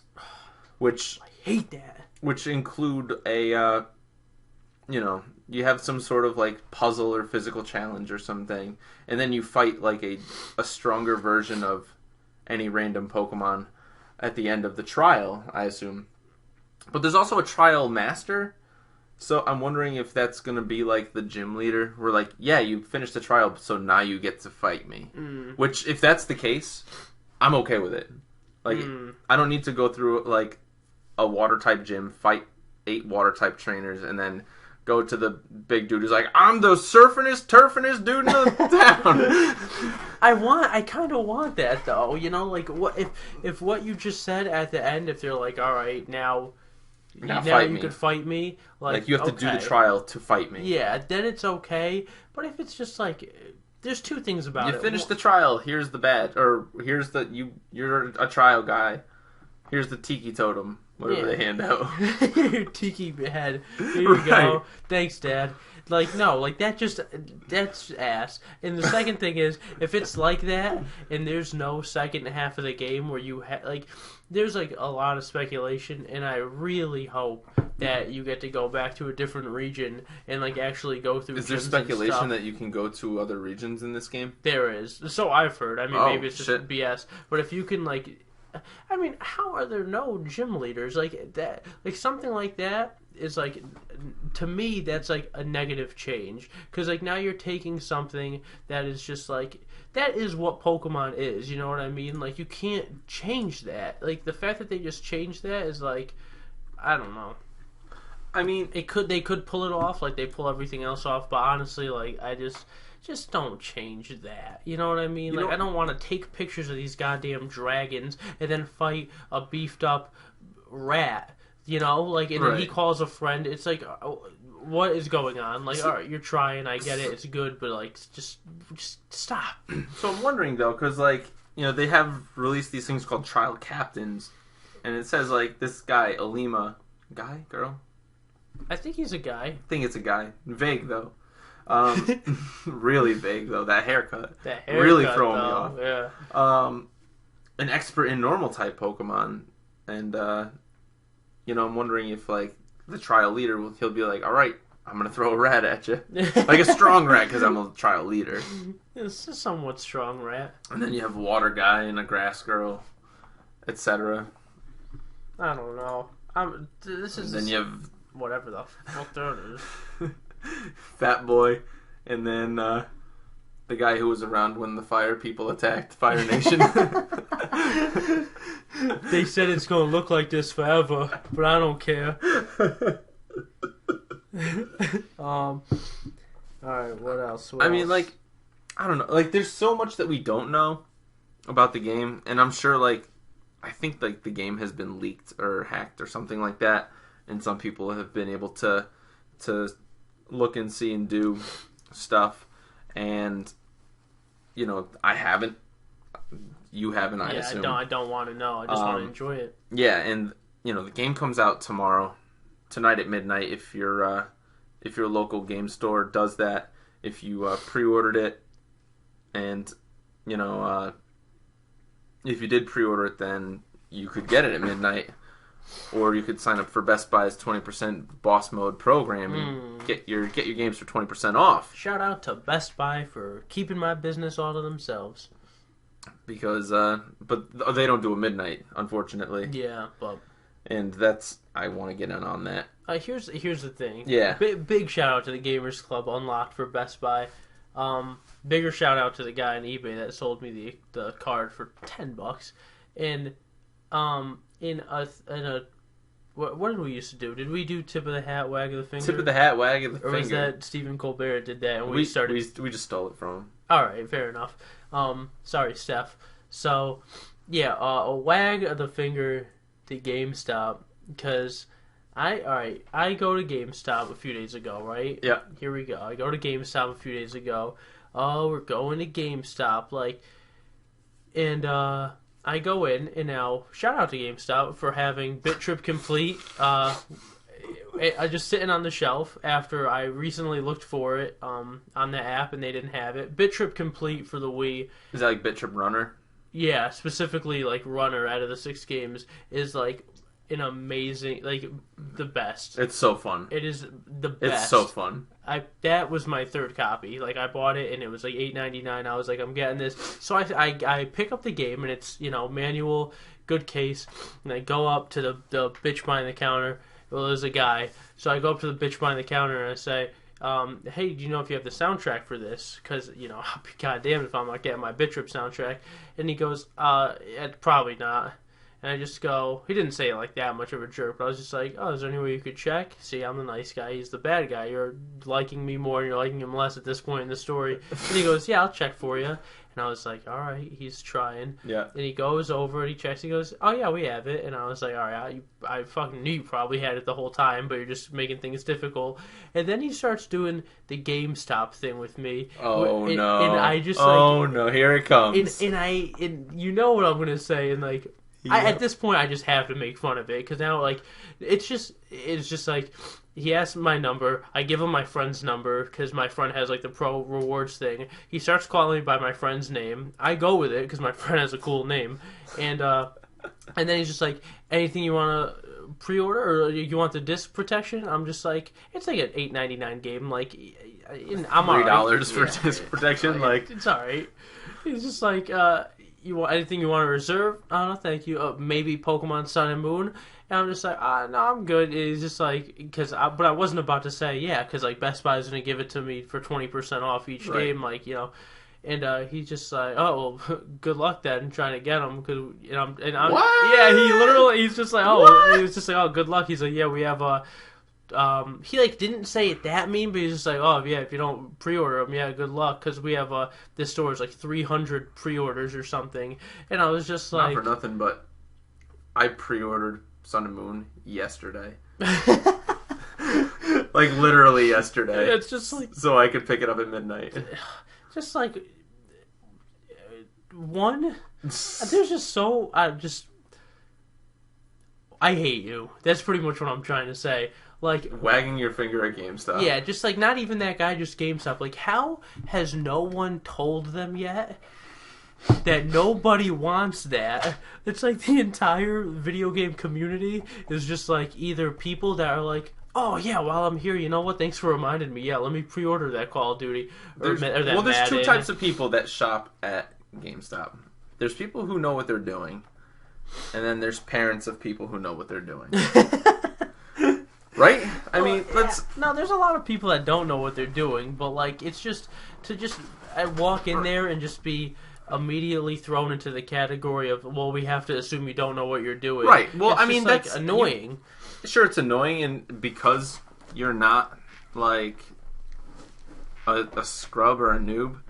which I hate that. Which include a you have some sort of like puzzle or physical challenge or something, and then you fight like a stronger version of any random Pokemon at the end of the trial, I assume. But there's also a trial master, so I'm wondering if that's going to be like the gym leader. We're like, yeah, you finished the trial, so now you get to fight me. Which, if that's the case, I'm okay with it. Like, I don't need to go through like a water type gym, fight 8 water type trainers, and then go to the big dude who's like, I'm the surfinest, turfinest dude in the town. I kind of want that though. You know, like what if what you just said at the end, if they're like, all right, now you could fight me, like you have to do the trial to fight me. Yeah, then it's okay. But if it's just like, there's two things about it. You finish the trial. Here's the badge, or here's the you're a trial guy. Here's the tiki totem. Whatever they hand out. Your tiki head. Here you go. Thanks, Dad. Like, no, like that's ass. And the second thing is, if it's like that, and there's no second half of the game where you there's like a lot of speculation, and I really hope that you get to go back to a different region and like actually go through. Is there speculation that you can go to other regions in this game? There is. So I've heard. I mean, maybe it's just BS. But if you can like. I mean, how are there no gym leaders like that? Like something like that is like, to me, that's like a negative change because like now you're taking something that is just like that is what Pokemon is. You know what I mean? Like you can't change that. Like the fact that they just changed that is like, I don't know. I mean, they could pull it off like they pull everything else off, but honestly, like I just don't change that. You know what I mean? I don't want to take pictures of these goddamn dragons and then fight a beefed up rat. You know, like, and then he calls a friend. It's like, what is going on? Like, all right, you're trying. I get it. It's good, but like, just stop. So I'm wondering though, because like, they have released these things called trial captains, and it says like this guy, Alima, guy, girl. I think he's a guy. I think it's a guy. Vague though. Really vague though. That haircut really throwing me off. Yeah. An expert in normal type Pokemon, and I'm wondering if like the trial leader he'll be like, all right, I'm gonna throw a rat at you, like a strong rat because I'm a trial leader. It's a somewhat strong rat. And then you have a water guy and a grass girl, etc. I don't know. Then you have whatever the fuck that is. Fat Boy, and then the guy who was around when the Fire people attacked Fire Nation. They said it's gonna look like this forever, but I don't care. Alright, what else? I mean, like, I don't know. Like, there's so much that we don't know about the game, and I'm sure, like, I think, like, the game has been leaked or hacked or something like that, and some people have been able to look and see and do stuff, and I haven't. You haven't, I assume. I don't want to know. I just want to enjoy it. Yeah, and the game comes out tonight at midnight. If your local game store does that, if you pre-ordered it, and if you did pre-order it, then you could get it at midnight. Or you could sign up for Best Buy's 20% Boss Mode program and get your games for 20% off. Shout out to Best Buy for keeping my business all to themselves. Because, but they don't do a midnight, unfortunately. Yeah, but and I want to get in on that. Here's the thing. Yeah. Big shout out to the Gamers Club Unlocked for Best Buy. Bigger shout out to the guy on eBay that sold me the card for $10. And in a what did we used to do? Did we do tip of the hat, wag of the finger? Tip of the hat, wag of the finger. Or was that Stephen Colbert did that and we started? We just stole it from him. All right, fair enough. Sorry, Steph. So, yeah, a wag of the finger to GameStop because I go to GameStop a few days ago, right? Yeah. Here we go. I go to GameStop a few days ago. Oh, we're going to GameStop, and I go in, and now, shout out to GameStop for having BitTrip Complete. I just sitting on the shelf after I recently looked for it on the app, and they didn't have it. BitTrip Complete for the Wii. Is that like BitTrip Runner? Yeah, specifically, Runner out of the 6 games is, an amazing, the best. It's so fun. It is the best. It's so fun. That was my third copy. I bought it and it was $8.99. I was like, I'm getting this. So I pick up the game and it's manual, good case, and I go up to the bitch behind the counter. Well, there's a guy, so I go up to the bitch behind the counter and I say, hey, do you know if you have the soundtrack for this? Because I'll be goddamn if I'm not getting my BitTrip soundtrack. And he goes, probably not. And I just go, he didn't say it like that much of a jerk, but I was just like, oh, is there any way you could check? See, I'm the nice guy, he's the bad guy. You're liking me more and you're liking him less at this point in the story. And he goes, yeah, I'll check for you. And I was like, all right, he's trying. Yeah. And he goes over and he checks. He goes, oh, yeah, we have it. And I was like, all right, I fucking knew you probably had it the whole time, but you're just making things difficult. And then he starts doing the GameStop thing with me. Oh, no. And I just, oh, no, here it comes. And you know what I'm going to say. And, at this point, I just have to make fun of it because now, it's just he asks my number. I give him my friend's number because my friend has the pro rewards thing. He starts calling me by my friend's name. I go with it because my friend has a cool name, and then he's just like, anything you want to pre-order or you want the disc protection? I'm just like, it's like an $8.99 game. I'm $3 for disc protection. It's all right. He's just like. You want anything you want to reserve? Oh, no, thank you. Maybe Pokemon Sun and Moon. And I'm just like, no, I'm good. It's just but I wasn't about to say, yeah, because Best Buy is going to give it to me for 20% off each game, And he's just like, oh, well, good luck then trying to get them. Cause, what? Yeah, he's just like, oh, what? He was just like, oh, good luck. He's like, yeah, we have he didn't say it that mean, but he's just like, oh yeah, if you don't pre-order them, yeah, good luck, because we have this store is 300 pre-orders or something, and I was just like, not for nothing, but I pre-ordered Sun and Moon yesterday, literally yesterday. It's just so I could pick it up at midnight. Just one, there's just so I hate you. That's pretty much what I'm trying to say. Wagging your finger at GameStop. Yeah, just not even that guy, just GameStop. How has no one told them yet that nobody wants that? It's the entire video game community is just either people that are oh yeah, while I'm here, you know what? Thanks for reminding me. Yeah, let me pre-order that Call of Duty there's two types of people that shop at GameStop. There's people who know what they're doing, and then there's parents of people who know what they're doing. Right? I mean, No, there's a lot of people that don't know what they're doing, but it's just to walk in there and just be immediately thrown into the category of, well, we have to assume you don't know what you're doing. Right. Well, that's annoying. Sure, it's annoying, and because you're not a scrub or a noob,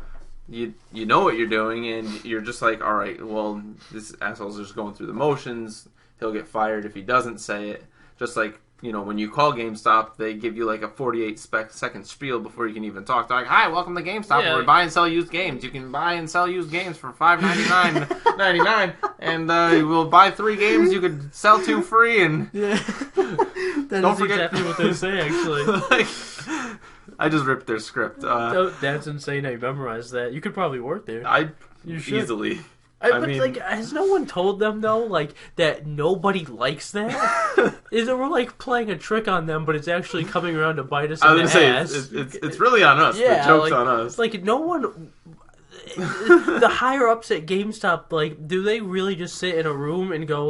you know what you're doing, and you're just all right, well, this asshole's just going through the motions. He'll get fired if he doesn't say it. Just when you call GameStop, they give you a 48-second spiel before you can even talk. They're like, hi, welcome to GameStop, where we buy and sell used games. You can buy and sell used games for $5.99, and we'll buy 3 games. You could sell 2 free, and don't forget exactly what they say, actually. I just ripped their script. That's insane how you memorized that. You could probably work there. You should. Easily. Has no one told them though, that nobody likes that? Is it we're playing a trick on them, but it's actually coming around to bite us in the ass? It's really on us. Yeah, the joke's on us. No one. The higher ups at GameStop, do they really just sit in a room and go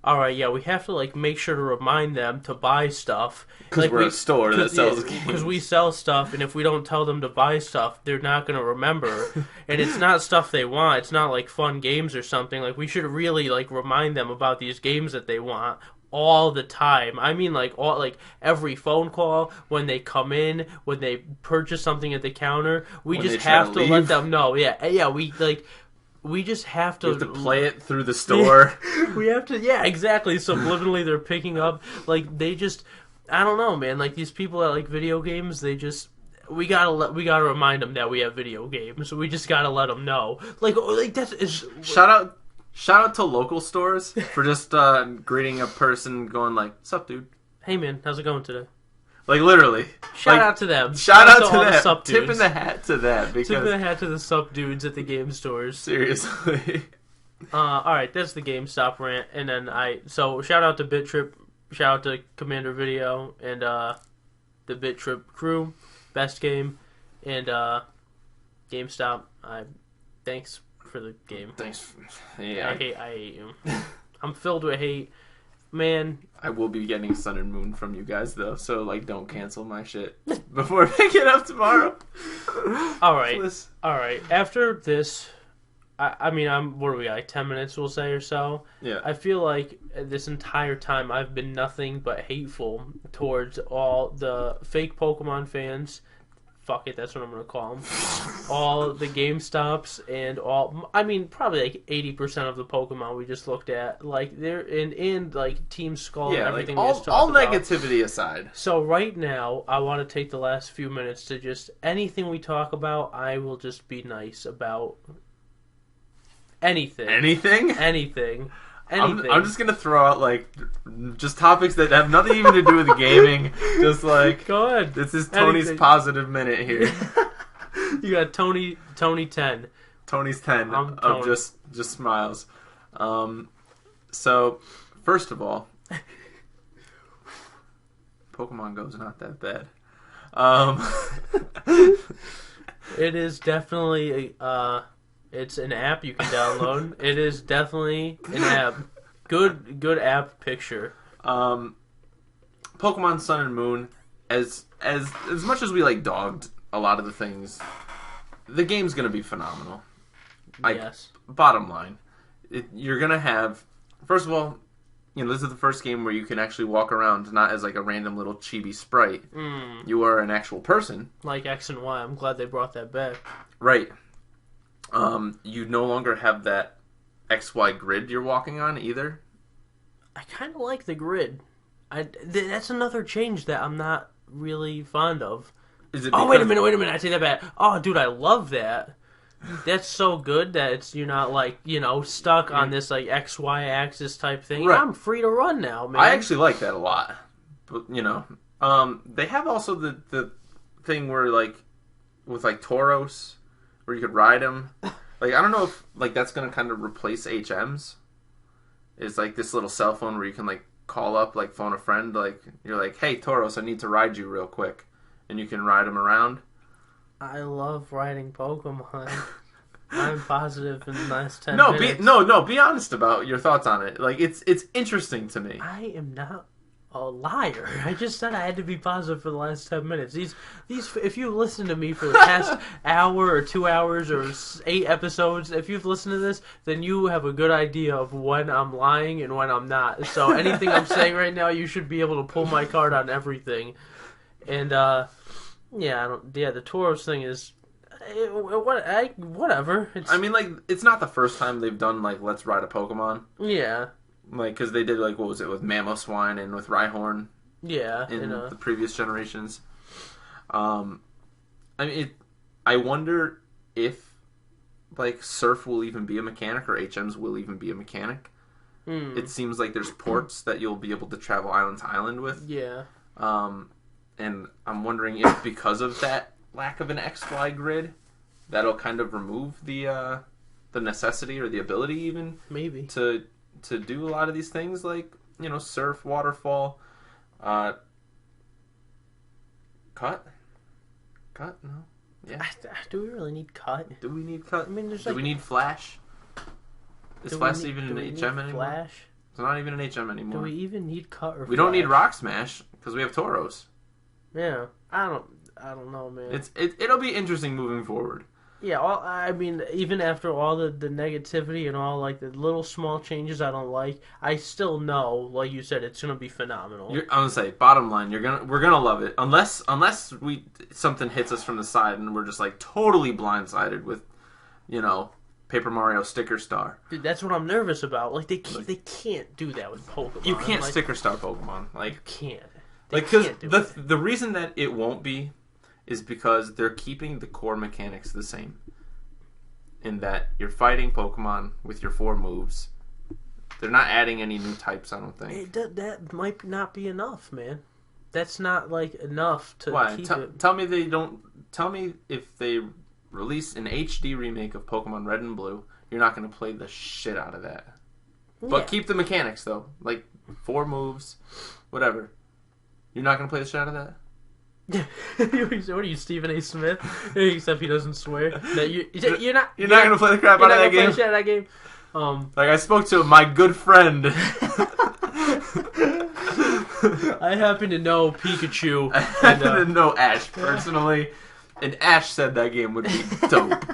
all right, yeah, we have to like make sure to remind them to buy stuff Because like we're a store that sells games. Because we sell stuff, and if we don't tell them to buy stuff, they're not going to remember. And it's not stuff they want. It's not like fun games or something. Like we should really like remind them about these games that they want all the time. I mean, like all like every phone call, when they come in, when they purchase something at the counter, we When just they try have to to let leave. them know. Yeah, we like. We just have to, You have to play it through the store. We have to, yeah, exactly. Subliminally, they're picking up, like, they just, I don't know, man. Like, these people that like video games, they just, we gotta remind them that we have video games. We just gotta let them know. Like that's is Shout out to local stores for just greeting a person, going like, "Sup, dude." Hey, man, how's it going today? Like literally. Shout out to them. Shout out to all the them. sup dudes. Tip in the hat to that because Tip in the hat to the sup dudes at the game stores. seriously. All right, that's the GameStop rant, and then so shout out to BitTrip, shout out to Commander Video and the BitTrip crew, best game, and GameStop. Thanks for the game. Thanks. Yeah. I hate you. I'm filled with hate, man. I will be getting Sun and Moon from you guys though, so like don't cancel my shit before I pick it up tomorrow. All right, Please. all right. After this, I mean, what are we like 10 minutes? We'll say or so. Yeah. I feel like this entire time I've been nothing but hateful towards all the fake Pokemon fans. Fuck it, that's what I'm gonna call them. All the GameStops and I mean, probably like 80% of the Pokemon we just looked at, like they're in like Team Skull Yeah, and everything. like we just all talked about. negativity aside. So right now, I want to take the last few minutes to just anything we talk about, I will just be nice about. Anything. Anything? Anything. I'm just gonna throw out like just topics that have nothing even to do with gaming. Just like Go ahead. this is Tony's Anything. positive minute here. You got Tony 10. Tony's 10 I'm of Tony. just smiles. So first of all, Pokemon Go's not that bad. It is definitely it's an app you can download. It is definitely an app. Good app picture. Pokemon Sun and Moon, as much as we like dogged a lot of the things, the game's gonna be phenomenal. Yes. Bottom line, you're gonna have, first of all, you know, this is the first game where you can actually walk around not as like a random little chibi sprite. You are an actual person. Like X and Y. I'm glad they brought that back. Right. You no longer have that XY grid you're walking on either. I kind of like the grid. That's another change that I'm not really fond of. Is it? Oh, wait a minute. I take that back. Oh, dude, I love that. That's so good that you're not like, stuck on this like XY axis type thing. Right. I'm free to run now, man. I actually like that a lot. But, they have also the thing where like with like Tauros, where you could ride him. Like, I don't know if like that's gonna kind of replace HMs. It's like this little cell phone where you can like call up, like phone a friend, like you're like, "Hey Tauros, I need to ride you real quick," and you can ride him around. I love riding Pokemon. I'm positive in the last 10 No, minutes. be honest about your thoughts on it. Like it's interesting to me. I am not a liar. I just said I had to be positive for the last 10 minutes. These if you've listened to me for the past hour or 2 hours or 8 episodes, if you've listened to this, then you have a good idea of when I'm lying and when I'm not. So anything I'm saying right now, you should be able to pull my card on everything. And the Tauros thing is whatever. I mean, like, it's not the first time they've done like Let's Ride a Pokemon. Yeah. Like, because they did, like, what was it, with Mamoswine and with Rhyhorn Yeah. in the previous generations. I mean, I wonder if, like, Surf will even be a mechanic or HMs will even be a mechanic. It seems like there's ports that you'll be able to travel island to island with. Yeah. And I'm wondering if, because of that lack of an XY grid, that'll kind of remove the necessity or the ability even Maybe. to do a lot of these things, like, surf, waterfall, cut, no, yeah. Do we really need cut? Do we need cut? I mean, there's Do we need flash? Is Flash even an HM anymore? Flash? not even an HM Do anymore. we even need Cut or We don't need Flash? Rock Smash because we have Tauros. Yeah, I don't know, man. It'll be interesting moving forward. Yeah, I mean, even after all the negativity and all like the little small changes I don't like, I still know, like you said, it's gonna be phenomenal. I'm gonna say, bottom line, we're gonna love it unless something hits us from the side and we're just like totally blindsided with, Paper Mario Sticker Star. Dude, that's what I'm nervous about. Like they can't do that with Pokemon. You can't like, Sticker Star Pokemon. Like you can't. because can't do it. the reason that it won't be is because they're keeping the core mechanics the same. In that you're fighting Pokemon with your 4 moves. They're not adding any new types, I don't think. That might not be enough, man. That's not like enough to Why? keep it. Tell me they don't. Tell me if they release an HD remake of Pokemon Red and Blue, you're not going to play the shit out of that. But keep the mechanics though, like 4 moves, whatever. You're not going to play the shit out of that. What are you, Stephen A. Smith? Except he doesn't swear. No, you're not. You're not going to play the crap out of that game. Shit out of that game. Like I spoke to my good friend. I happen to know Pikachu. I happen to know Ash personally, and Ash said that game would be dope.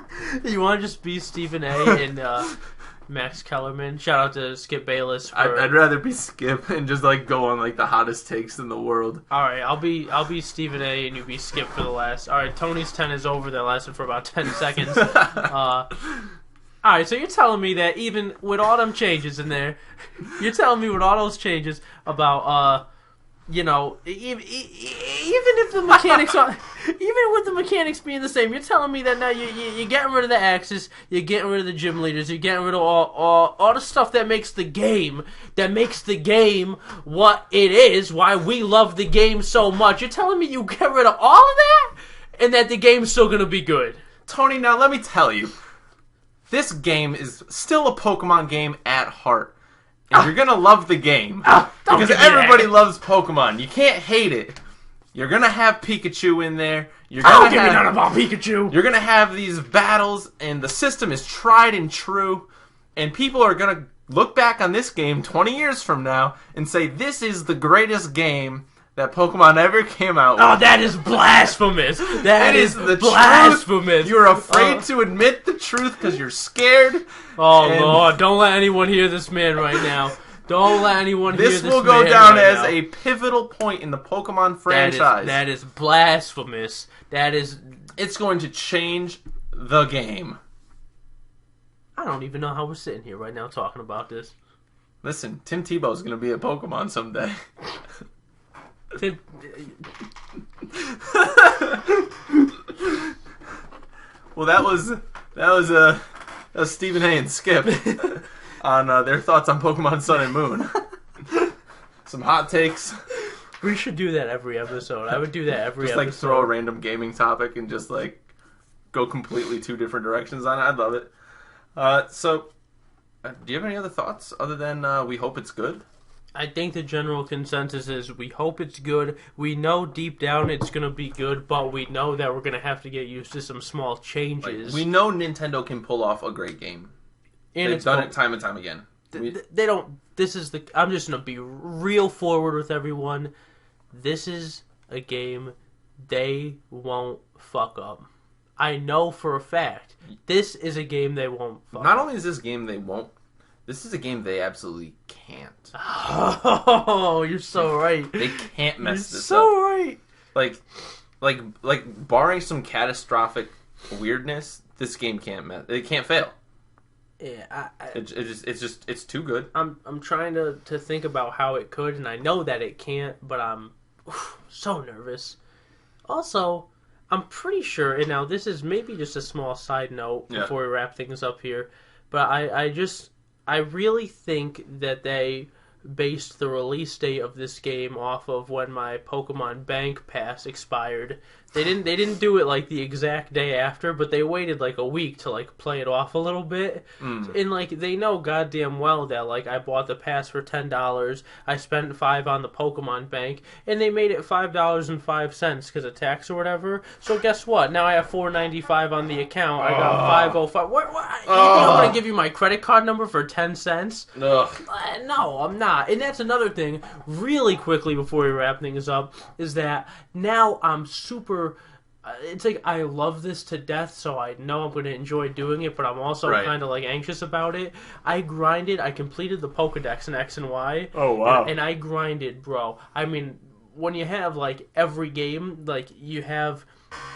You want to just be Stephen A. and Max Kellerman? Shout out to Skip Bayless. I'd rather be Skip and just like go on like the hottest takes in the world. All right, I'll be Stephen A. and you be Skip for the last. All right, Tony's 10 is over. That lasted for about 10 seconds. All right, so you're telling me that even with all them changes in there, you're telling me with all those changes about even if the mechanics are, even with the mechanics being the same, you're telling me that now you're getting rid of the axes, you're getting rid of the gym leaders, you're getting rid of all the stuff that makes the game what it is, why we love the game so much. You're telling me you get rid of all of that and that the game's still gonna be good. Tony, now let me tell you, this game is still a Pokemon game at heart. And you're gonna love the game. Because everybody loves Pokemon. You can't hate it. You're gonna have Pikachu in there. Don't give me none about Pikachu. You're gonna have these battles, and the system is tried and true. And people are gonna look back on this game 20 years from now and say, this is the greatest game that Pokemon ever came out with. Oh, that is blasphemous. That is the blasphemous. Truth. You're afraid to admit the truth because you're scared. Oh, Lord. Don't let anyone hear this man right now. Don't let anyone hear this man. This will go down as a pivotal point in the Pokemon franchise. That is blasphemous. It's going to change the game. I don't even know how we're sitting here right now talking about this. Listen, Tim Tebow's going to be a Pokemon someday. Well, that was Stephen A. and Skip on their thoughts on Pokemon Sun and Moon. Some hot takes. We should do that every episode. I would do that every episode. Just like throw a random gaming topic and just like go completely 2 different directions on it. I'd love it. Do you have any other thoughts other than we hope it's good? I think the general consensus is we hope it's good. We know deep down it's going to be good, but we know that we're going to have to get used to some small changes. We know Nintendo can pull off a great game. And They've done it time and time again. They don't... I'm just going to be real forward with everyone. This is a game they won't fuck up. I know for a fact. This is a game they won't fuck up. Not only is this game they won't, this is a game they absolutely can't. Oh, you're so right. They can't mess this up. So right. Like barring some catastrophic weirdness, this game can't mess. It can't fail. Yeah, it's too good. I'm trying to think about how it could, and I know that it can't, but I'm so nervous. Also, I'm pretty sure, and now this is maybe just a small side note before we wrap things up here, but I really think that they based the release date of this game off of when my Pokemon Bank Pass expired. They didn't do it like the exact day after, but they waited like a week to like play it off a little bit. And like they know goddamn well that like I bought the pass for $10, I spent $5 on the Pokemon Bank, and they made it $5.05 because of tax or whatever. So guess what? Now I have $4.95 on the account. I got $5.05. What? You think I'm gonna give you my credit card number for 10 cents? Ugh. No, I'm not. And that's another thing, really quickly before we wrap things up, is that now I'm super... It's like I love this to death, so I know I'm going to enjoy doing it, but I'm also kind of like anxious about it. I completed the Pokedex in X and Y. Oh, wow. And I grinded, bro. I mean, when you have like every game, like you have...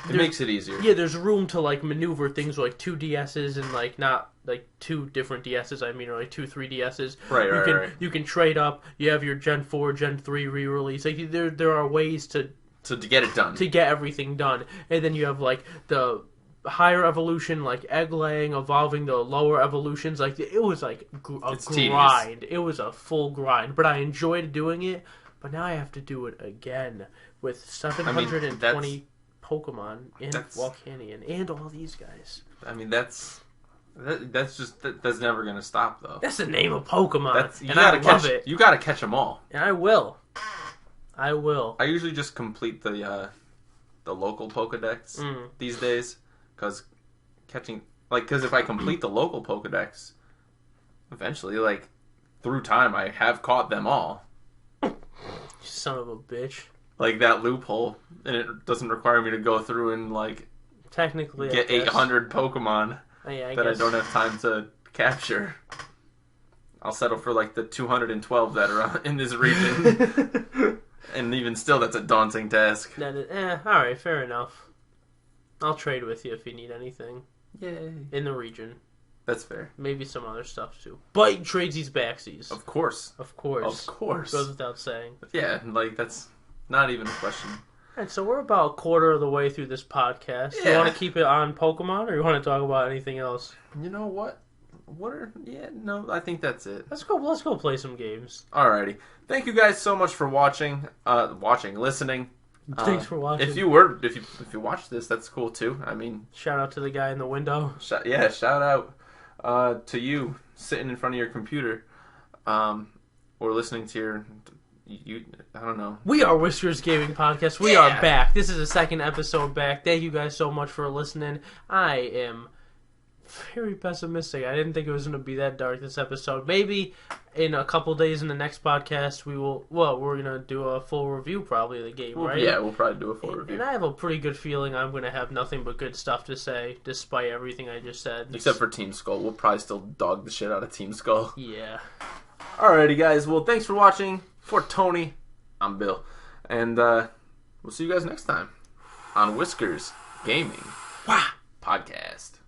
It makes it easier. Yeah, there's room to like maneuver things with like 2 DSs and like not like 2 different DSs. I mean, or like 2, 3 DSs. Right. You can trade up. You have your Gen 4, Gen 3 re-release. Like there are ways to get it done. To get everything done, and then you have like the higher evolution, like egg laying, evolving the lower evolutions. Like it was like a grind. Tedious. It was a full grind, but I enjoyed doing it. But now I have to do it again with 720. Pokemon and Volcanion and all these guys. I mean, that's never gonna stop though. That's the name of Pokemon, and I love it. You gotta catch them all, and I will. I usually just complete the local Pokedex these days because if I complete the local Pokedex, eventually, like through time, I have caught them all. You son of a bitch. Like that loophole, and it doesn't require me to go through and like technically get 800 Pokemon I don't have time to capture. I'll settle for like the 212 that are in this region, and even still, that's a daunting task. All right, fair enough. I'll trade with you if you need anything. Yay! In the region. That's fair. Maybe some other stuff too. But he trades these backsies. Of course. Goes without saying. Yeah, like that's. Not even a question. Alright, so we're about a quarter of the way through this podcast. Yeah. You want to keep it on Pokemon, or you want to talk about anything else? You know what? I think that's it. Let's go play some games. Alrighty. Thank you guys so much for watching, listening. Thanks for watching. If you watched this, that's cool too. I mean, shout out to the guy in the window. Shout out to you sitting in front of your computer, or listening to your. I don't know. We are Whiskers Gaming Podcast. We are back. This is the second episode back. Thank you guys so much for listening. I am very pessimistic. I didn't think it was going to be that dark this episode. Maybe in a couple days in the next podcast we're going to do a full review probably of the game, right? Yeah, we'll probably do a full review. And I have a pretty good feeling I'm going to have nothing but good stuff to say despite everything I just said. Except for Team Skull. We'll probably still dog the shit out of Team Skull. Yeah. Alrighty, guys. Well, thanks for watching. For Tony, I'm Bill. And we'll see you guys next time on Whiskers Gaming Podcast.